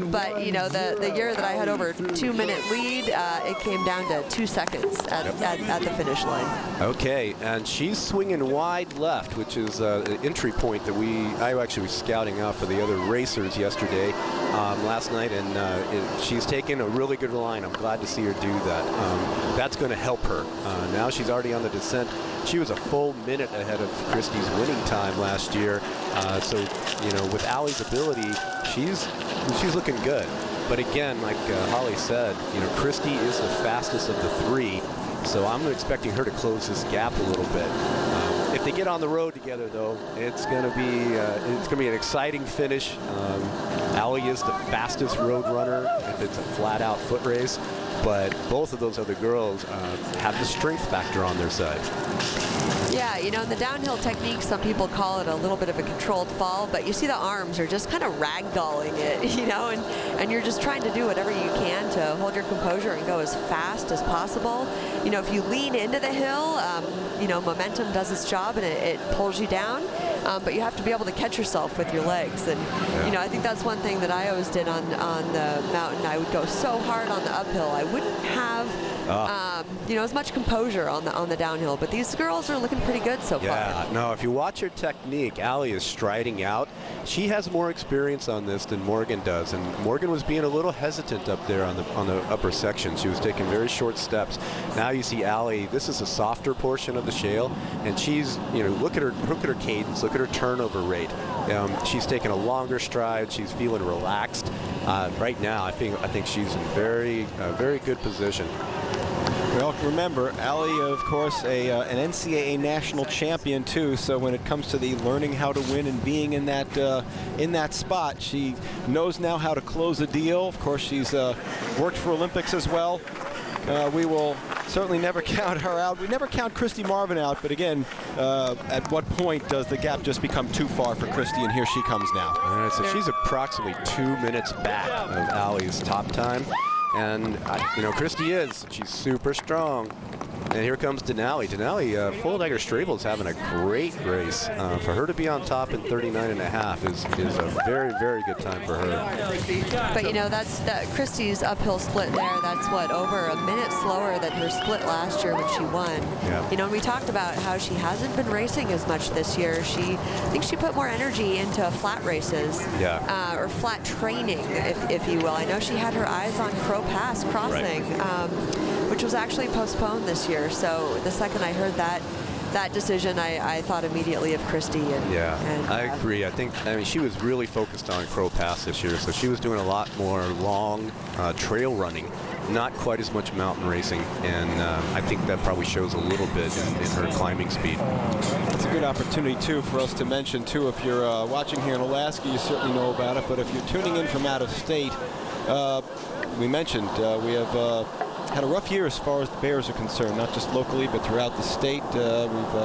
But, you know, the year that I had over a 2-minute lead, it came down to 2 seconds at the finish line. Okay, and she's swinging wide left, which is the entry point that I actually was scouting out for the other racers yesterday, last night, and she's taken a really good line. I'm glad to see her do that. That's going to help her. Now she's already on the descent. She was a full minute ahead of Kristi's winning time last year. So, you know, with Allie's ability, she's looking good. But again, like Holly said, you know, Kristi is the fastest of the three, so I'm expecting her to close this gap a little bit. If they get on the road together, though, it's going to be an exciting finish. Allie is the fastest road runner if it's a flat-out foot race, but both of those other girls have the strength factor on their side. Yeah, you know, in the downhill technique, some people call it a little bit of a controlled fall, but you see the arms are just kind of ragdolling it, you know, and you're just trying to do whatever you can to hold your composure and go as fast as possible. You know, if you lean into the hill, you know, momentum does its job and it pulls you down, but you have to be able to catch yourself with your legs. And, you know, I think that's one thing that I always did on the mountain. I would go so hard on the uphill. I wouldn't have, you know, as much composure on the downhill, but these girls are looking pretty good so far. Yeah, no, if you watch her technique, Allie is striding out. She has more experience on this than Morgan does, and Morgan was being a little hesitant up there on the upper section. She was taking very short steps. Now you see Allie, this is a softer portion of the shale, and she's, you know, look at her cadence, look at her turnover rate. She's taking a longer stride. She's feeling relaxed. Right now, I think she's in very good position. Well, remember, Allie, of course, an NCAA national champion too. So when it comes to the learning how to win and being in that spot, she knows now how to close a deal. Of course, she's worked for Olympics as well. We will certainly never count her out. We never count Kristi Marvin out. But again, at what point does the gap just become too far for Kristi? And here she comes now. All right, so she's approximately 2 minutes back of Allie's top time. And, you know, Kristi she's super strong. And here comes Denali. Denali, Full Dagger Strabel is having a great race. For her to be on top in 39.5 is a very, very good time for her. But, you know, that's Kristi's uphill split there. That's, what, over a minute slower than her split last year when she won. Yeah. You know, we talked about how she hasn't been racing as much this year. I think she put more energy into flat races. Yeah. Or flat training, if you will. I know she had her eyes on Crow Pass crossing, which was actually postponed this year. So the second I heard that decision, I thought immediately of Kristi. I agree. I mean, she was really focused on Crow Pass this year, so she was doing a lot more long trail running, not quite as much mountain racing, and I think that probably shows a little bit in her climbing speed. It's a good opportunity, too, for us to mention, too, if you're watching here in Alaska, you certainly know about it, but if you're tuning in from out of state, we mentioned we have had a rough year as far as the bears are concerned, not just locally, but throughout the state. We've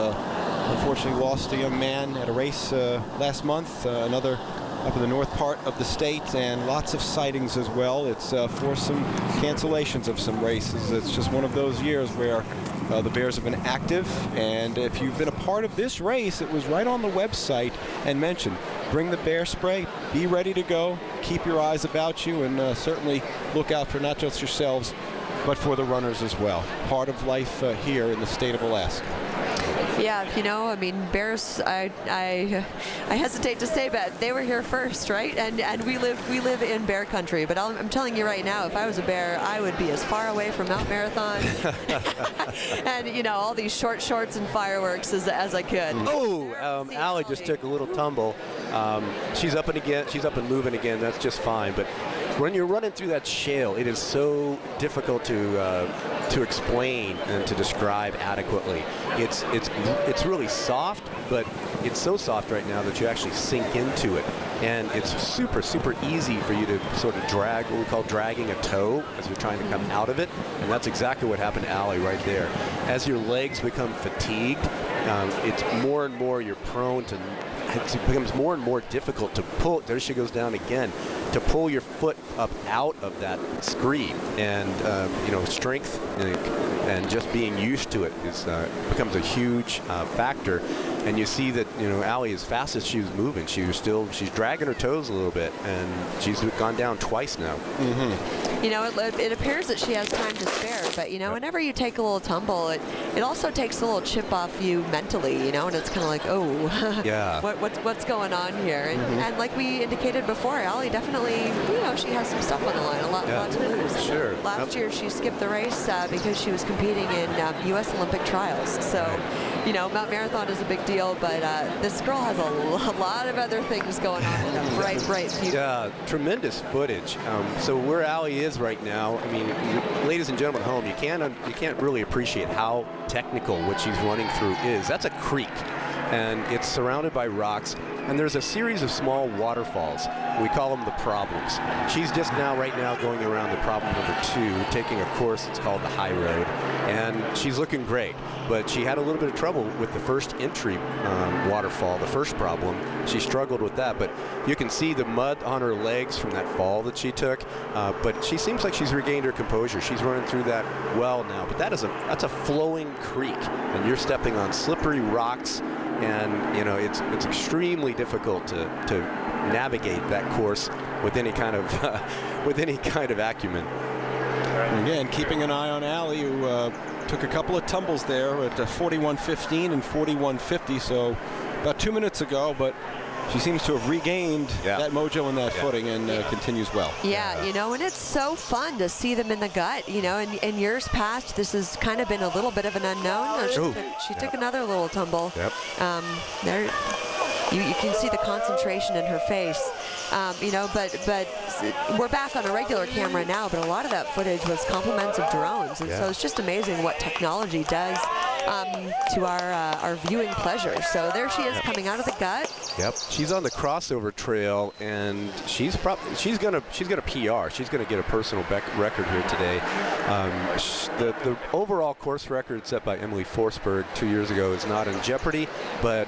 unfortunately lost a young man at a race last month, another up in the north part of the state, and lots of sightings as well. It's forced some cancellations of some races. It's just one of those years where the Bears have been active, and if you've been a part of this race, it was right on the website and mentioned. Bring the bear spray, be ready to go, keep your eyes about you, and certainly look out for not just yourselves, but for the runners as well. Part of life here in the state of Alaska. Yeah, you know, I mean, bears, I hesitate to say, but they were here first, right? And we live in bear country. But I'm telling you right now, if I was a bear, I would be as far away from Mount Marathon and, you know, all these short shorts and fireworks as I could. Oh, Allie just took a little tumble. She's up and moving again. That's just fine. But when you're running through that shale, it is so difficult to explain and to describe adequately. It's really soft, but it's so soft right now that you actually sink into it. And it's super, super easy for you to sort of drag, what we call dragging a toe as you're trying to come out of it. And that's exactly what happened to Allie right there. As your legs become fatigued, it's more and more you're prone to, it becomes more and more difficult to pull, there she goes down again, to pull your foot up out of that screed. And, you know, strength and just being used to it becomes a huge factor. And you see that, you know, Allie, as fast as she was moving, she's dragging her toes a little bit, and she's gone down twice now. Mm-hmm. You know, it appears that she has time to spare, but, you know, whenever you take a little tumble, it also takes a little chip off you mentally, you know, and it's kind of like, oh, yeah, what's going on here? And like we indicated before, Allie definitely, you know, she has some stuff on the line, a lot to lose. Sure. Last year she skipped the race because she was competing in U.S. Olympic trials. So, you know, Mount Marathon is a big deal, but this girl has a lot of other things going on in a bright future. Yeah, tremendous footage. So where Allie is right now, I mean, ladies and gentlemen at home, you can't really appreciate how technical what she's running through is. That's a creek, and it's surrounded by rocks, and there's a series of small waterfalls. We call them the problems. She's just right now going around the problem number 2, taking a course that's called the High Road, and she's looking great. But she had a little bit of trouble with the first entry waterfall, the first problem. She struggled with that, but you can see the mud on her legs from that fall that she took. But she seems like she's regained her composure. She's running through that well now. But that's a flowing creek, and you're stepping on slippery rocks, and you know it's extremely difficult to navigate that course with any kind of acumen. Again, keeping an eye on Allie, who took a couple of tumbles there at 41.15 and 41.50, so about 2 minutes ago, but she seems to have regained that mojo and that footing, and continues well. Yeah, you know, and it's so fun to see them in the gut. You know, in years past, this has kind of been a little bit of an unknown. She took another little tumble. Yep. There. You can see the concentration in her face, you know, but we're back on a regular camera now, but a lot of that footage was compliments of drones, and so it's just amazing what technology does to our viewing pleasure. So there she is coming out of the gut. Yep, she's on the crossover trail, and she's got a PR. She's gonna get a personal record here today. The overall course record set by Emily Forsberg 2 years ago is not in jeopardy, but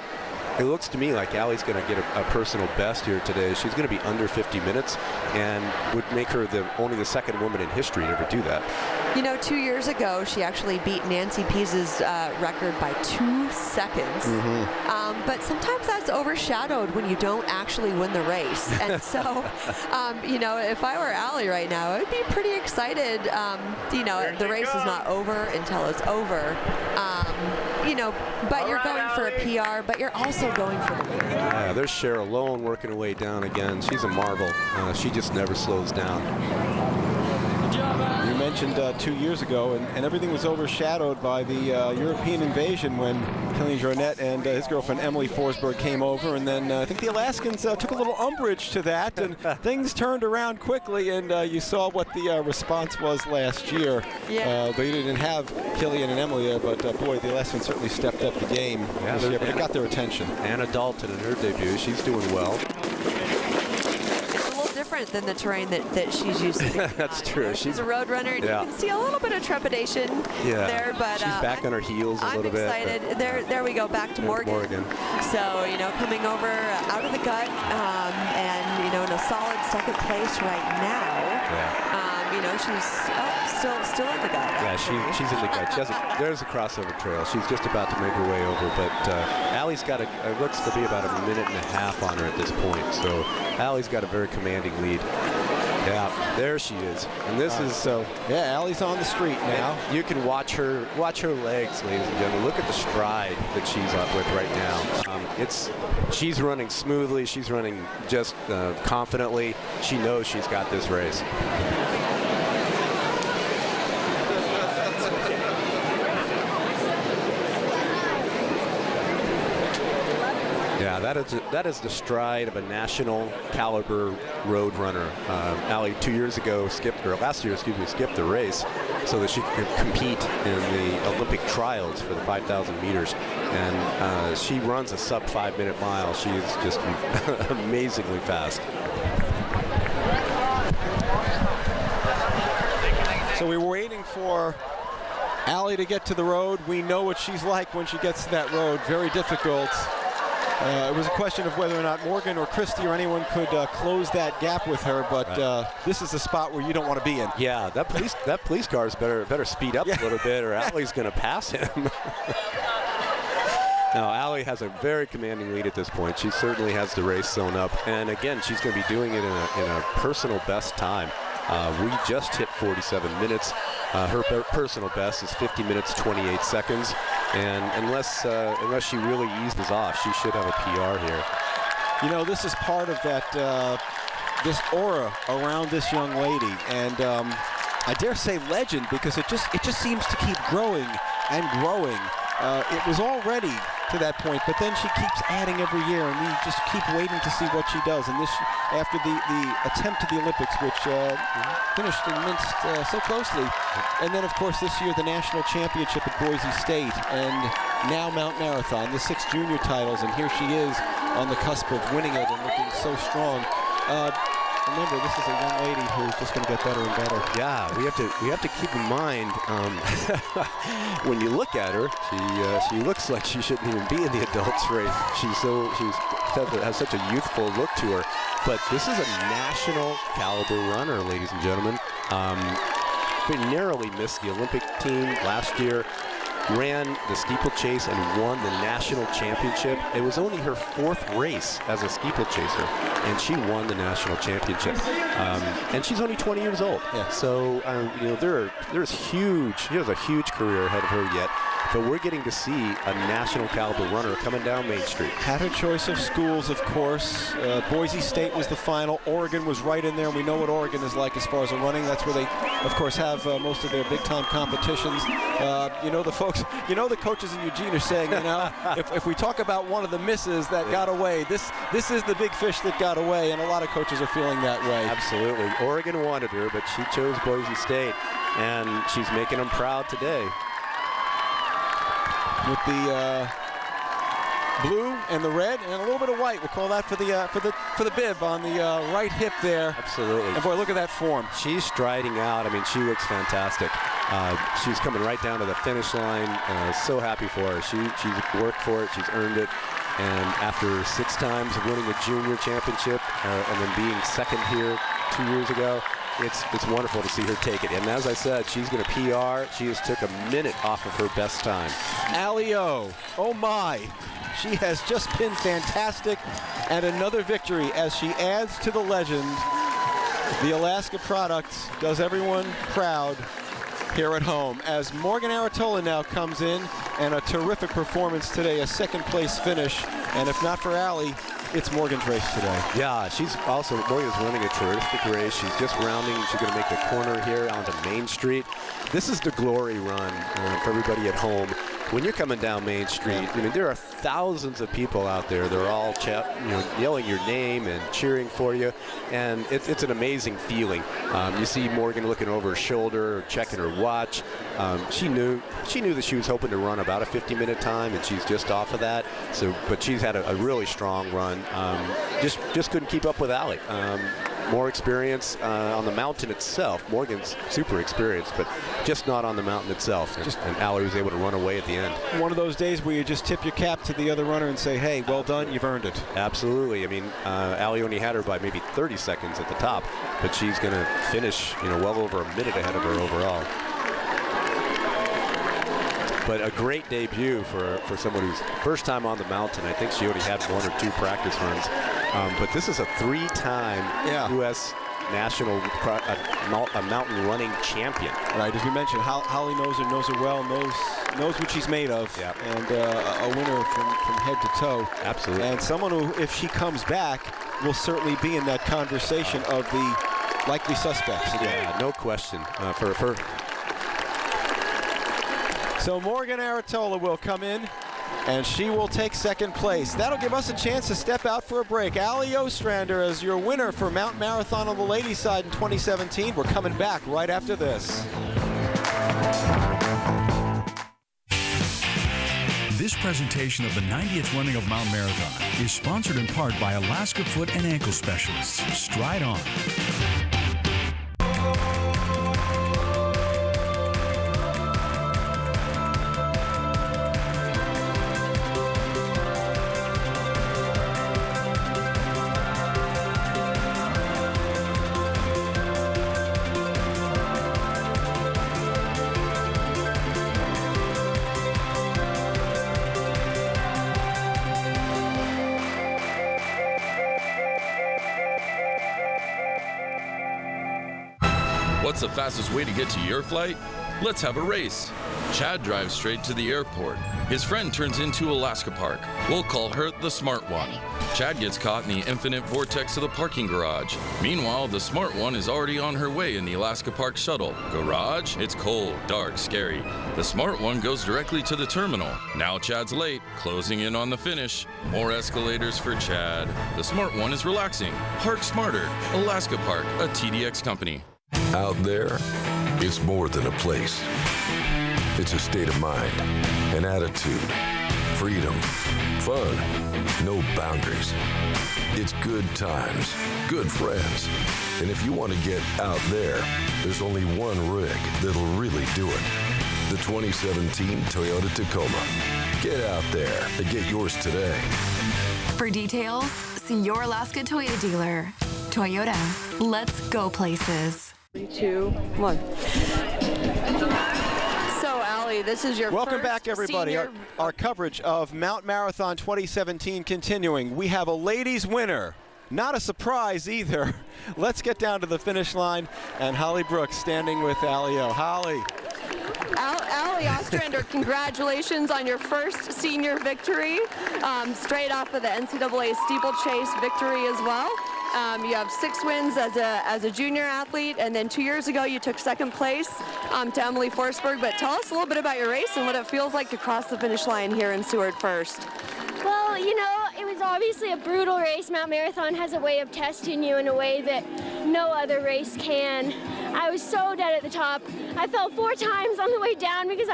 it looks to me like Allie's going to get a personal best here today. She's going to be under 50 minutes and would make her only the second woman in history to ever do that. You know, 2 years ago, she actually beat Nancy Pease's record by 2 seconds. But sometimes that's overshadowed when you don't actually win the race. And so, you know, if I were Allie right now, I'd be pretty excited. You know, the race is not over until it's over. You know, but you're going for a PR, but you're also going for the win. Yeah, there's Cheryl Lowen working her way down again. She's a marvel. She just never slows down. You mentioned 2 years ago, and everything was overshadowed by the European invasion when Killian Jornet and his girlfriend Emily Forsberg came over, and then I think the Alaskans took a little umbrage to that, and things turned around quickly, and you saw what the response was last year. They didn't have Killian and Emily, but boy, the Alaskans certainly stepped up the game this year, but it got their attention. Anna Dalton in her debut, she's doing well. Than the terrain that she's used to. That's true. She's a road runner, and you can see a little bit of trepidation there, but she's back on her heels a little bit. I'm excited. There we go, back to Morgan. So, you know, coming over out of the gut, and in a solid second place right now. She's still in the gut. Yeah, she's in the gut. There's a crossover trail. She's just about to make her way over, but Allie's got looks to be about a minute and a half on her at this point. So Allie's got a very commanding lead. Yeah, there she is. And this is Allie's on the street now. You can watch her legs, ladies and gentlemen. Look at the stride that she's up with right now. She's running smoothly. She's running just confidently. She knows she's got this race. Yeah, that is the stride of a national caliber road runner. Allie last year skipped the race so that she could compete in the Olympic trials for the 5,000 meters. And she runs a sub 5-minute mile. She is just amazingly fast. So we were waiting for Allie to get to the road. We know what she's like when she gets to that road. Very difficult. It was a question of whether or not Morgan or Kristi or anyone could close that gap with her, but this is a spot where you don't want to be in. Yeah, that police car's better speed up a little bit, or Allie's going to pass him. Now, Allie has a very commanding lead at this point. She certainly has the race sewn up, and again, she's going to be doing it in a personal best time. We just hit 47 minutes. Her personal best is 50 minutes, 28 seconds. And unless she really eases off, she should have a PR here. You know, this is part of that, this aura around this young lady. And I dare say legend, because it just seems to keep growing and growing. It was already to that point, but then she keeps adding every year, and we just keep waiting to see what she does. And this, after the attempt to the Olympics, which finished and minced so closely, and then of course this year the national championship at Boise State, and now Mount Marathon, the 6 junior titles, and here she is on the cusp of winning it and looking so strong. Remember, this is a young lady who's just going to get better and better. Yeah, we have to keep in mind when you look at her, she looks like she shouldn't even be in the adults race. She has such a youthful look to her. But this is a national caliber runner, ladies and gentlemen. She narrowly missed the Olympic team last year. Ran the steeplechase and won the national championship. It was only her 4th race as a steeplechaser, and she won the national championship. And she's only 20 years old. Yeah. So there's a huge career ahead of her yet. But we're getting to see a national caliber runner coming down Main Street. Had her choice of schools, of course. Boise State was the final. Oregon was right in there. We know what Oregon is like as far as running. That's where they, of course, have most of their big-time competitions. The coaches in Eugene are saying, if we talk about one of the misses that got away, this is the big fish that got away, and a lot of coaches are feeling that way. Absolutely. Oregon wanted her, but she chose Boise State, and she's making them proud today. With the blue and the red and a little bit of white. We'll call that for the bib on the right hip there. Absolutely. And boy, look at that form. She's striding out. I mean, she looks fantastic. She's coming right down to the finish line. So happy for her. She's worked for it. She's earned it. And after 6 times of winning a junior championship and then being second here 2 years ago, it's wonderful to see her take it. And as I said, she's going to PR. She has took a minute off of her best time. Allie O, oh my. She has just been fantastic. And another victory as she adds to the legend. The Alaska product does everyone proud here at home. As Morgan Aratola now comes in, and a terrific performance today, a 2nd place finish. And if not for Allie, it's Morgan's race today. Yeah, Morgan's running a terrific race. She's just rounding. She's going to make the corner here onto Main Street. This is the glory run for everybody at home. When you're coming down Main Street, there are thousands of people out there. They're all yelling your name and cheering for you, and it's an amazing feeling. You see Morgan looking over her shoulder, checking her watch. She knew that she was hoping to run about a 50-minute time, and she's just off of that. But she's had a really strong run. Just couldn't keep up with Allie. more experience on the mountain itself. Morgan's super experienced, but just not on the mountain itself. And Allie was able to run away at the end. One of those days where you just tip your cap to the other runner and say, hey, well done, you've earned it. Absolutely. I mean, Allie only had her by maybe 30 seconds at the top, but she's going to finish, well over a minute ahead of her overall. But a great debut for someone who's first time on the mountain. I think she already had 1 or 2 practice runs. But this is a 3-time U.S. national mountain running champion. Right, as we mentioned, Holly knows her well, knows what she's made of, and a winner from head to toe. Absolutely. And someone who, if she comes back, will certainly be in that conversation of the likely suspects. Yeah, no question. For her. So Morgan Aratola will come in, and she will take second place. That'll give us a chance to step out for a break. Allie Ostrander as your winner for Mount Marathon on the ladies' side in 2017. We're coming back right after this. This presentation of the 90th running of Mount Marathon is sponsored in part by Alaska Foot and Ankle Specialists. Stride on. What's the fastest way to get to your flight? Let's have a race. Chad drives straight to the airport. His friend turns into Alaska Park. We'll call her the Smart One. Chad gets caught in the infinite vortex of the parking garage. Meanwhile, the Smart One is already on her way in the Alaska Park shuttle. Garage? It's cold, dark, scary. The Smart One goes directly to the terminal. Now Chad's late, closing in on the finish. More escalators for Chad. The Smart One is relaxing. Park smarter. Alaska Park, a TDX company. Out there, it's more than a place. It's a state of mind, an attitude, freedom, fun, no boundaries. It's good times, good friends. And if you want to get out there, there's only one rig that'll really do it. The 2017 Toyota Tacoma. Get out there and get yours today. For details, see your Alaska Toyota dealer. Toyota, let's go places. 3, 2, 1. So, Allie, this is your Welcome first back, everybody. Our coverage of Mount Marathon 2017 continuing. We have a ladies winner. Not a surprise either. Let's get down to the finish line. And Holly Brooks standing with Allie O. Holly. Allie Ostrander, congratulations on your first senior victory, straight off of the NCAA steeplechase victory as well. You have 6 wins as a junior athlete, and then 2 years ago you took second place to Emily Forsberg. But tell us a little bit about your race and what it feels like to cross the finish line here in Seward first. Well, it was obviously a brutal race. Mount Marathon has a way of testing you in a way that no other race can. I was so dead at the top. I fell 4 times on the way down because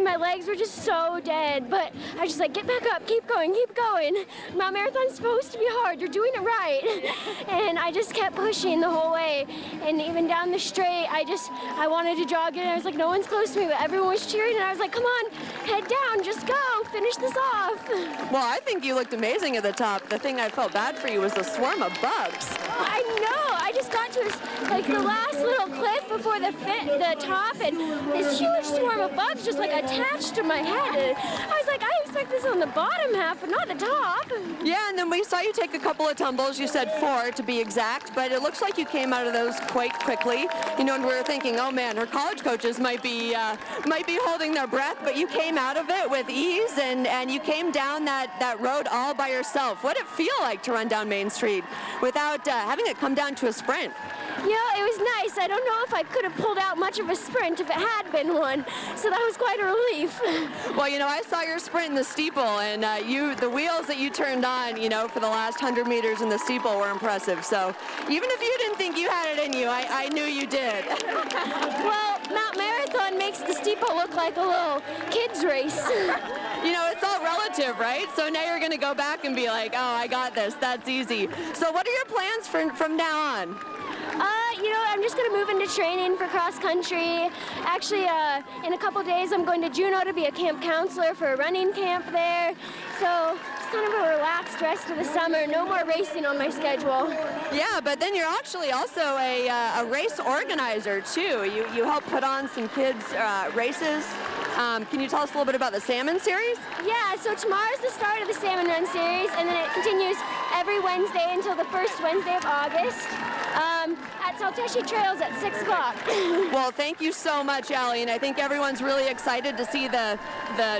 my legs were just so dead. But I was just like, get back up, keep going, keep going. Mount Marathon's supposed to be hard, you're doing it right. And I just kept pushing the whole way. And even down the straight, I wanted to jog in. I was like, no one's close to me, but everyone was cheering. And I was like, come on, head down, just go, finish this off. Well, I think you looked amazing at the top. The thing I felt bad for you was the swarm of bugs. I know. I just got to the last little cliff before the top, and this huge swarm of bugs just attached to my head. And I was like, I expect this on the bottom half, but not the top. Yeah, and then we saw you take a couple of tumbles. You said 4 to be exact, but it looks like you came out of those quite quickly. And we were thinking, oh man, her college coaches might be holding their breath, but you came out of it with ease, and you came down that road all by yourself. What did it feel like to run down Main Street without having it come down to a sprint? Yeah, it was nice. I don't know if I could have pulled out much of a sprint if it had been one, so that was quite a relief. Well, I saw your sprint in the steeple, and the wheels that you turned on, for the last 100 meters in the steeple were impressive. So even if you didn't think you had it in you, I knew you did. Well, Mount Marathon makes the steeple look like a little kid's race. It's all relative, right? So now you're going to go back and be like, oh, I got this. That's easy. So what are your plans from now on? I'm just going to move into training for cross country. Actually, in a couple days, I'm going to Juneau to be a camp counselor for a running camp there. So it's kind of a relaxed rest of the summer. No more racing on my schedule. Yeah, but then you're actually also a race organizer, too. You help put on some kids' races. Can you tell us a little bit about the Salmon Series? Yeah, so tomorrow's the start of the Salmon Run Series, and then it continues every Wednesday until the first Wednesday of August at Salteshi Trails at 6 o'clock. Well, thank you so much, Allie, and I think everyone's really excited to see the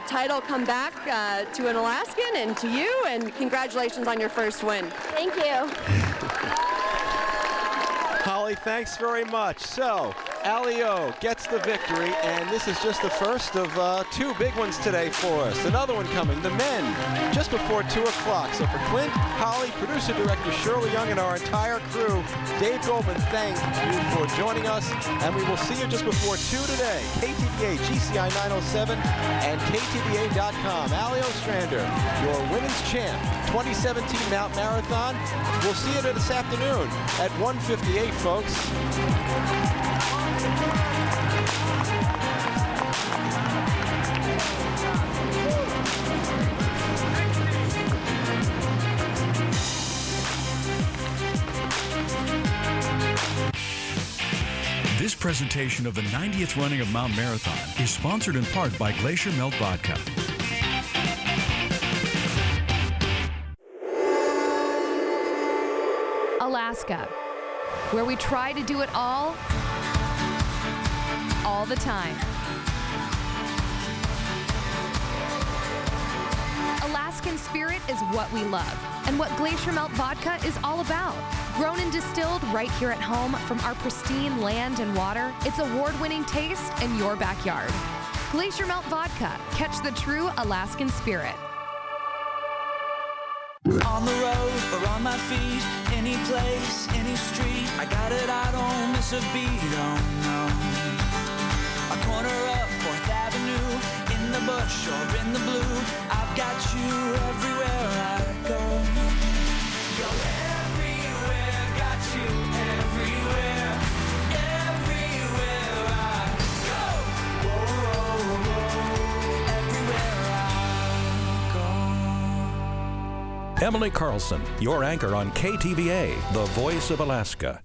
title come back to an Alaskan and to you, and congratulations on your first win. Thank you. Holly, thanks very much. So, Allie O gets the victory, and this is just the first of two big ones today for us. Another one coming, the men, just before 2 o'clock. So for Clint, Holly, producer-director Shirley Young, and our entire crew, Dave Goldman, thank you for joining us, and we will see you just before 2 today. KTVA, GCI 907, and KTVA.com. Allie Ostrander, your women's champ, 2017 Mount Marathon. We'll see you this afternoon at 1:58, folks. This presentation of the 90th running of Mount Marathon is sponsored in part by Glacier Melt Vodka. Alaska, where we try to do it all the time. Alaskan spirit is what we love and what Glacier Melt Vodka is all about. Grown and distilled right here at home from our pristine land and water, it's award-winning taste in your backyard. Glacier Melt Vodka. Catch the true Alaskan spirit. On the road or on my feet, any place, any street, I got it, I don't miss a beat, oh no. A corner of 4th Avenue, in the bush or in the blue, I've got you everywhere I go. You're everywhere, got you everywhere, everywhere I go. Whoa, whoa, whoa, everywhere I go. Emily Carlson, your anchor on KTVA, the voice of Alaska.